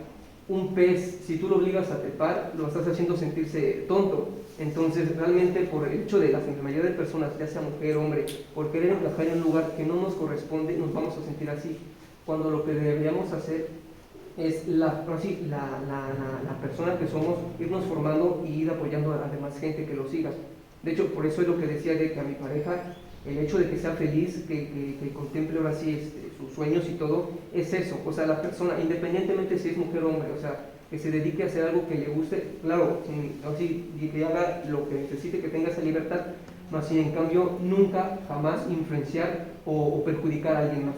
un pez, si tú lo obligas a trepar, lo estás haciendo sentirse tonto. Entonces, realmente, por el hecho de la mayoría de personas, ya sea mujer o hombre, por querer encajar en un lugar que no nos corresponde, nos vamos a sentir así. Cuando lo que deberíamos hacer es la persona que somos, irnos formando y ir apoyando a la demás gente que lo siga. De hecho, por eso es lo que decía de que a mi pareja, el hecho de que sea feliz, que contemple ahora sí sus sueños y todo, es eso. O sea, la persona, independientemente si es mujer o hombre, o sea, que se dedique a hacer algo que le guste, claro, así, que haga lo que necesite, que tenga esa libertad, más sin en cambio nunca, jamás influenciar o perjudicar a alguien más.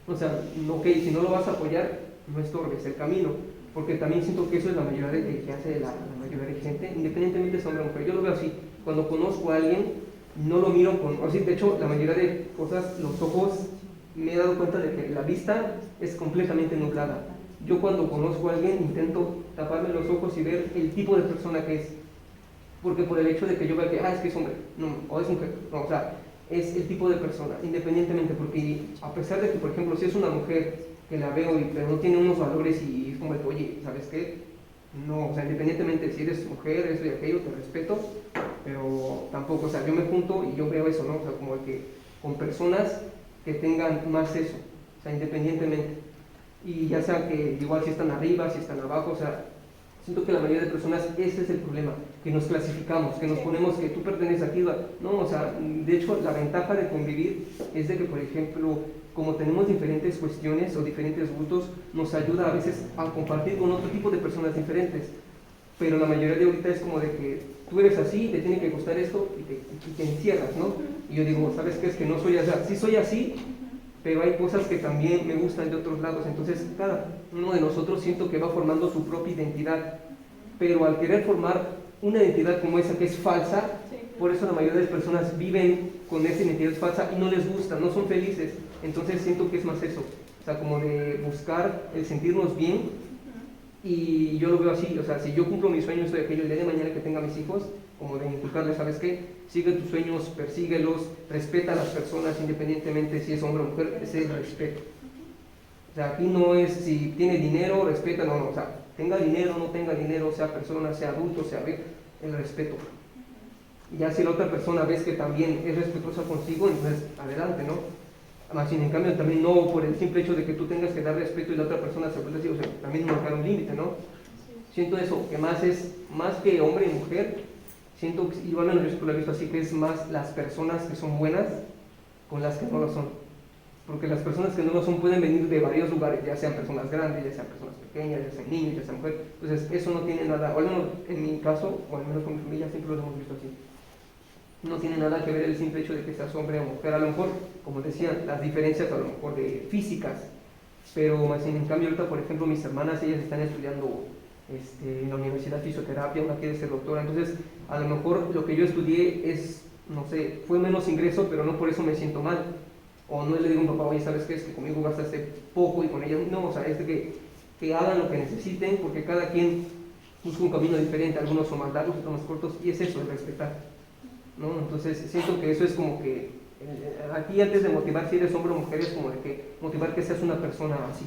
O sea, ok, si no lo vas a apoyar, no estorbes el camino, porque también siento que eso es la mayoría de que hace la mayoría de gente, independientemente de hombre o mujer. Yo lo veo así, cuando conozco a alguien, no lo miro de hecho, la mayoría de cosas, los ojos, me he dado cuenta de que la vista es completamente nublada. Yo cuando conozco a alguien intento taparme los ojos y ver el tipo de persona que es, porque por el hecho de que yo vea que, es que es hombre, no, o es mujer, no, o sea, es el tipo de persona, independientemente, porque a pesar de que, por ejemplo, si es una mujer que la veo pero no tiene unos valores y es como de, oye, ¿sabes qué? No, o sea, independientemente si eres mujer, eso y aquello, te respeto, pero tampoco, o sea, yo me junto y yo veo eso, ¿no? O sea, como que con personas que tengan más eso, o sea, independientemente. Y ya sea que igual si están arriba, si están abajo, o sea, siento que la mayoría de personas, ese es el problema, que nos clasificamos, que nos ponemos que tú perteneces aquí, no, o sea, de hecho la ventaja de convivir es de que, por ejemplo, como tenemos diferentes cuestiones o diferentes gustos, nos ayuda a veces a compartir con otro tipo de personas diferentes, pero la mayoría de ahorita es como de que tú eres así, te tiene que gustar esto y te encierras, ¿no? Y yo digo, ¿sabes qué? Es que no soy así, sí soy así, pero hay cosas que también me gustan de otros lados, entonces cada uno de nosotros siento que va formando su propia identidad, pero al querer formar una identidad como esa que es falsa, por eso la mayoría de las personas viven con esa identidad falsa y no les gusta, no son felices, entonces siento que es más eso, o sea, como de buscar el sentirnos bien, y yo lo veo así, o sea, si yo cumplo mis sueños, estoy aquello, el día de mañana que tenga mis hijos, como de inculcarles, ¿sabes qué? Sigue tus sueños, persíguelos, respeta a las personas independientemente si es hombre o mujer, ese es el respeto. O sea, aquí no es si tiene dinero, respeta, no, o sea, tenga dinero, no tenga dinero, sea persona, sea adulto, sea viejo, el respeto. Ya si la otra persona ves que también es respetuosa consigo, entonces adelante, ¿no? Más sin en cambio también no por el simple hecho de que tú tengas que dar respeto y la otra persona se puede decir, o sea, también marcar un límite, ¿no? Siento eso, que más que hombre y mujer, siento que, igual yo siempre lo he visto así, que es más las personas que son buenas con las que no lo son. Porque las personas que no lo son pueden venir de varios lugares, ya sean personas grandes, ya sean personas pequeñas, ya sean niños, ya sean mujeres. Entonces eso no tiene nada, o al menos en mi caso, o al menos con mi familia siempre lo hemos visto así. No tiene nada que ver el simple hecho de que seas hombre o mujer, a lo mejor, como decían, las diferencias a lo mejor de físicas, pero más en cambio ahorita, por ejemplo, mis hermanas, ellas están estudiando en la universidad fisioterapia, una quiere ser doctora, entonces a lo mejor lo que yo estudié es, no sé, fue menos ingreso, pero no por eso me siento mal, o no le digo a un papá, oye, ¿sabes qué? Es que conmigo gastaste poco y con ellas, no, o sea, es de que hagan lo que necesiten, porque cada quien busca un camino diferente, algunos son más largos, otros más cortos, y es eso, el respetar. ¿No? Entonces siento que eso es como que aquí antes de motivar si eres hombre o mujer es como de que motivar que seas una persona así,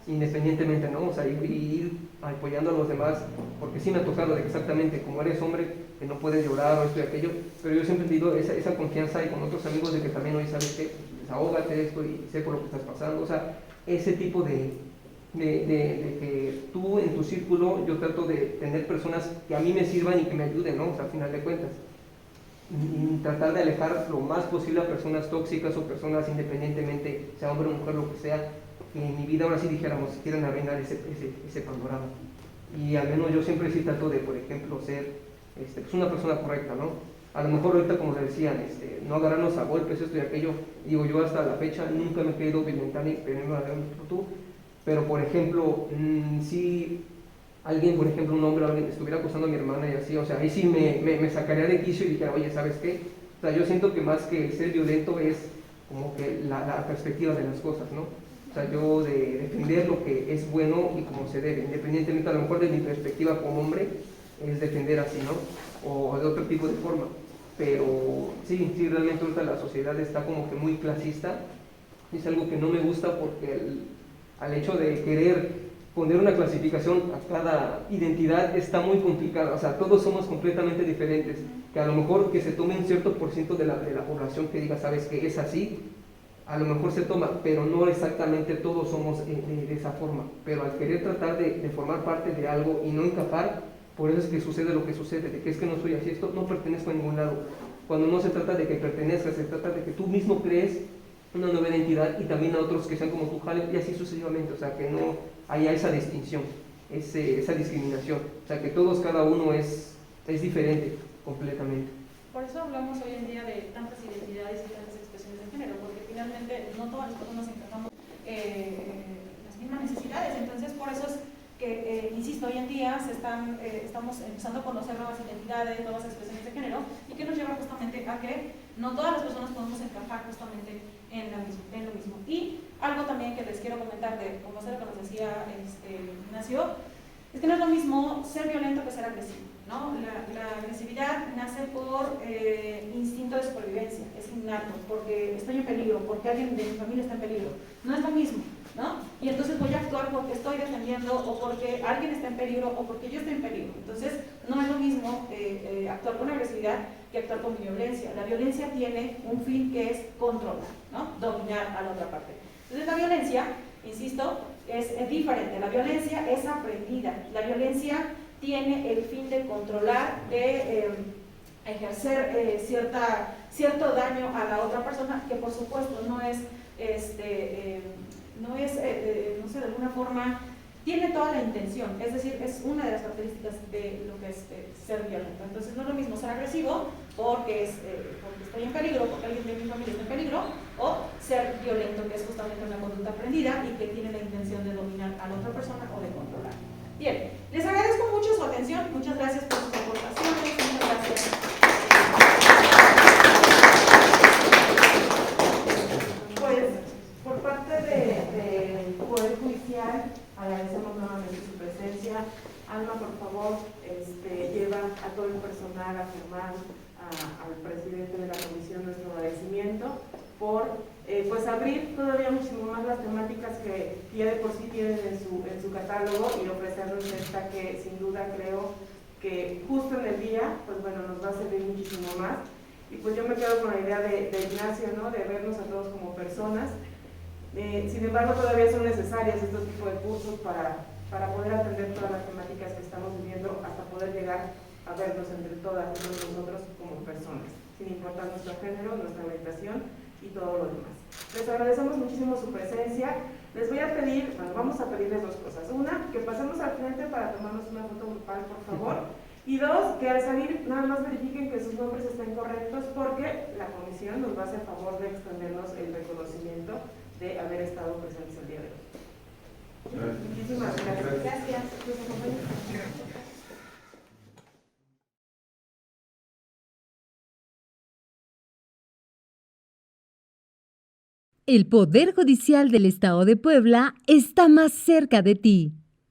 independientemente, ¿no? O sea, ir apoyando a los demás, porque sí me ha tocado de que exactamente como eres hombre que no puedes llorar o esto y aquello, pero yo siempre he tenido esa confianza y con otros amigos de que también hoy sabes que desahógate esto y sé por lo que estás pasando, o sea, ese tipo de que tú en tu círculo yo trato de tener personas que a mí me sirvan y que me ayuden, ¿no? O sea, al final de cuentas. Y tratar de alejar lo más posible a personas tóxicas o personas independientemente, sea hombre o mujer, lo que sea, que en mi vida ahora sí dijéramos, quieren arruinar ese panorama. Y al menos yo siempre sí trato de, por ejemplo, ser pues una persona correcta, ¿no? A lo mejor ahorita, como le decían, no agarrarnos a golpes, esto y aquello, digo, yo hasta la fecha nunca me he querido violentar ni pedirme a tú, pero por ejemplo, si alguien, por ejemplo, un hombre, alguien estuviera acusando a mi hermana y así, o sea, ahí sí me sacaría de quicio y dijera, oye, ¿sabes qué? O sea, yo siento que más que ser violento es como que la perspectiva de las cosas, ¿no? O sea, yo de defender lo que es bueno y como se debe, independientemente a lo mejor de mi perspectiva como hombre, es defender así, ¿no? O de otro tipo de forma. Pero sí, realmente ahorita la sociedad está como que muy clasista, es algo que no me gusta porque al hecho de querer poner una clasificación a cada identidad está muy complicado, o sea, todos somos completamente diferentes, que a lo mejor que se tome un cierto por ciento de la población que diga, sabes que es así, a lo mejor se toma, pero no exactamente todos somos de esa forma, pero al querer tratar de formar parte de algo y no encajar, por eso es que sucede lo que sucede, de que es que no soy así, esto no pertenezco a ningún lado, cuando no se trata de que pertenezcas, se trata de que tú mismo crees una nueva identidad y también a otros que sean como tú, jale, y así sucesivamente, o sea, que no haya esa distinción, esa discriminación, o sea, que todos, cada uno es diferente completamente. Por eso hablamos hoy en día de tantas identidades y tantas expresiones de género, porque finalmente no todas las personas encajamos las mismas necesidades, entonces por eso es que, insisto, hoy en día estamos empezando a conocer nuevas identidades, nuevas expresiones de género, y que nos lleva justamente a que no todas las personas podemos encajar justamente en lo mismo. Y algo también que les quiero comentar de como se lo que nos decía Ignacio, es que no es lo mismo ser violento que ser agresivo, ¿no? La agresividad nace por instinto de supervivencia, es innato, porque estoy en peligro, porque alguien de mi familia está en peligro, no es lo mismo, ¿no? Y entonces voy a actuar porque estoy defendiendo o porque alguien está en peligro o porque yo estoy en peligro. Entonces no es lo mismo actuar con agresividad que actuar con violencia. La violencia tiene un fin que es controlar, ¿no? Dominar a la otra parte. Entonces la violencia, insisto, es diferente. La violencia es aprendida. La violencia tiene el fin de controlar, de ejercer cierto daño a la otra persona, que por supuesto no es, no sé, de alguna forma tiene toda la intención, es decir, es una de las características de lo que es ser violento. Entonces no es lo mismo ser agresivo porque estoy en peligro, porque alguien de mi familia está en peligro, o ser violento, que es justamente una conducta aprendida y que tiene la intención de dominar a la otra persona o de controlar. Bien, les agradezco mucho su atención, muchas gracias por sus aportaciones, muchas gracias. Pues, por parte del Poder Judicial, agradecemos nuevamente su presencia. Alma, por favor, lleva a todo el personal a firmar al presidente de la comisión nuestro agradecimiento por pues abrir todavía muchísimo más las temáticas que ya de por sí tienen en su catálogo y ofrecernos esta que sin duda creo que justo en el día, pues bueno, nos va a servir muchísimo más. Y pues yo me quedo con la idea de Ignacio, ¿no? De vernos a todos como personas. Sin embargo, todavía son necesarias estos tipos de cursos para poder atender todas las temáticas que estamos viviendo, hasta poder llegar a vernos entre todas y todos nosotros como personas, sin importar nuestro género, nuestra orientación y todo lo demás. Les agradecemos muchísimo su presencia. Les voy a pedir, bueno, vamos a pedirles dos cosas. Una, que pasemos al frente para tomarnos una foto grupal, por favor. Y dos, que al salir nada más verifiquen que sus nombres estén correctos, porque la comisión nos va a hacer favor de extendernos el reconocimiento de haber estado presentes el día de hoy. Muchísimas gracias. Gracias. El Poder Judicial del Estado de Puebla está más cerca de ti.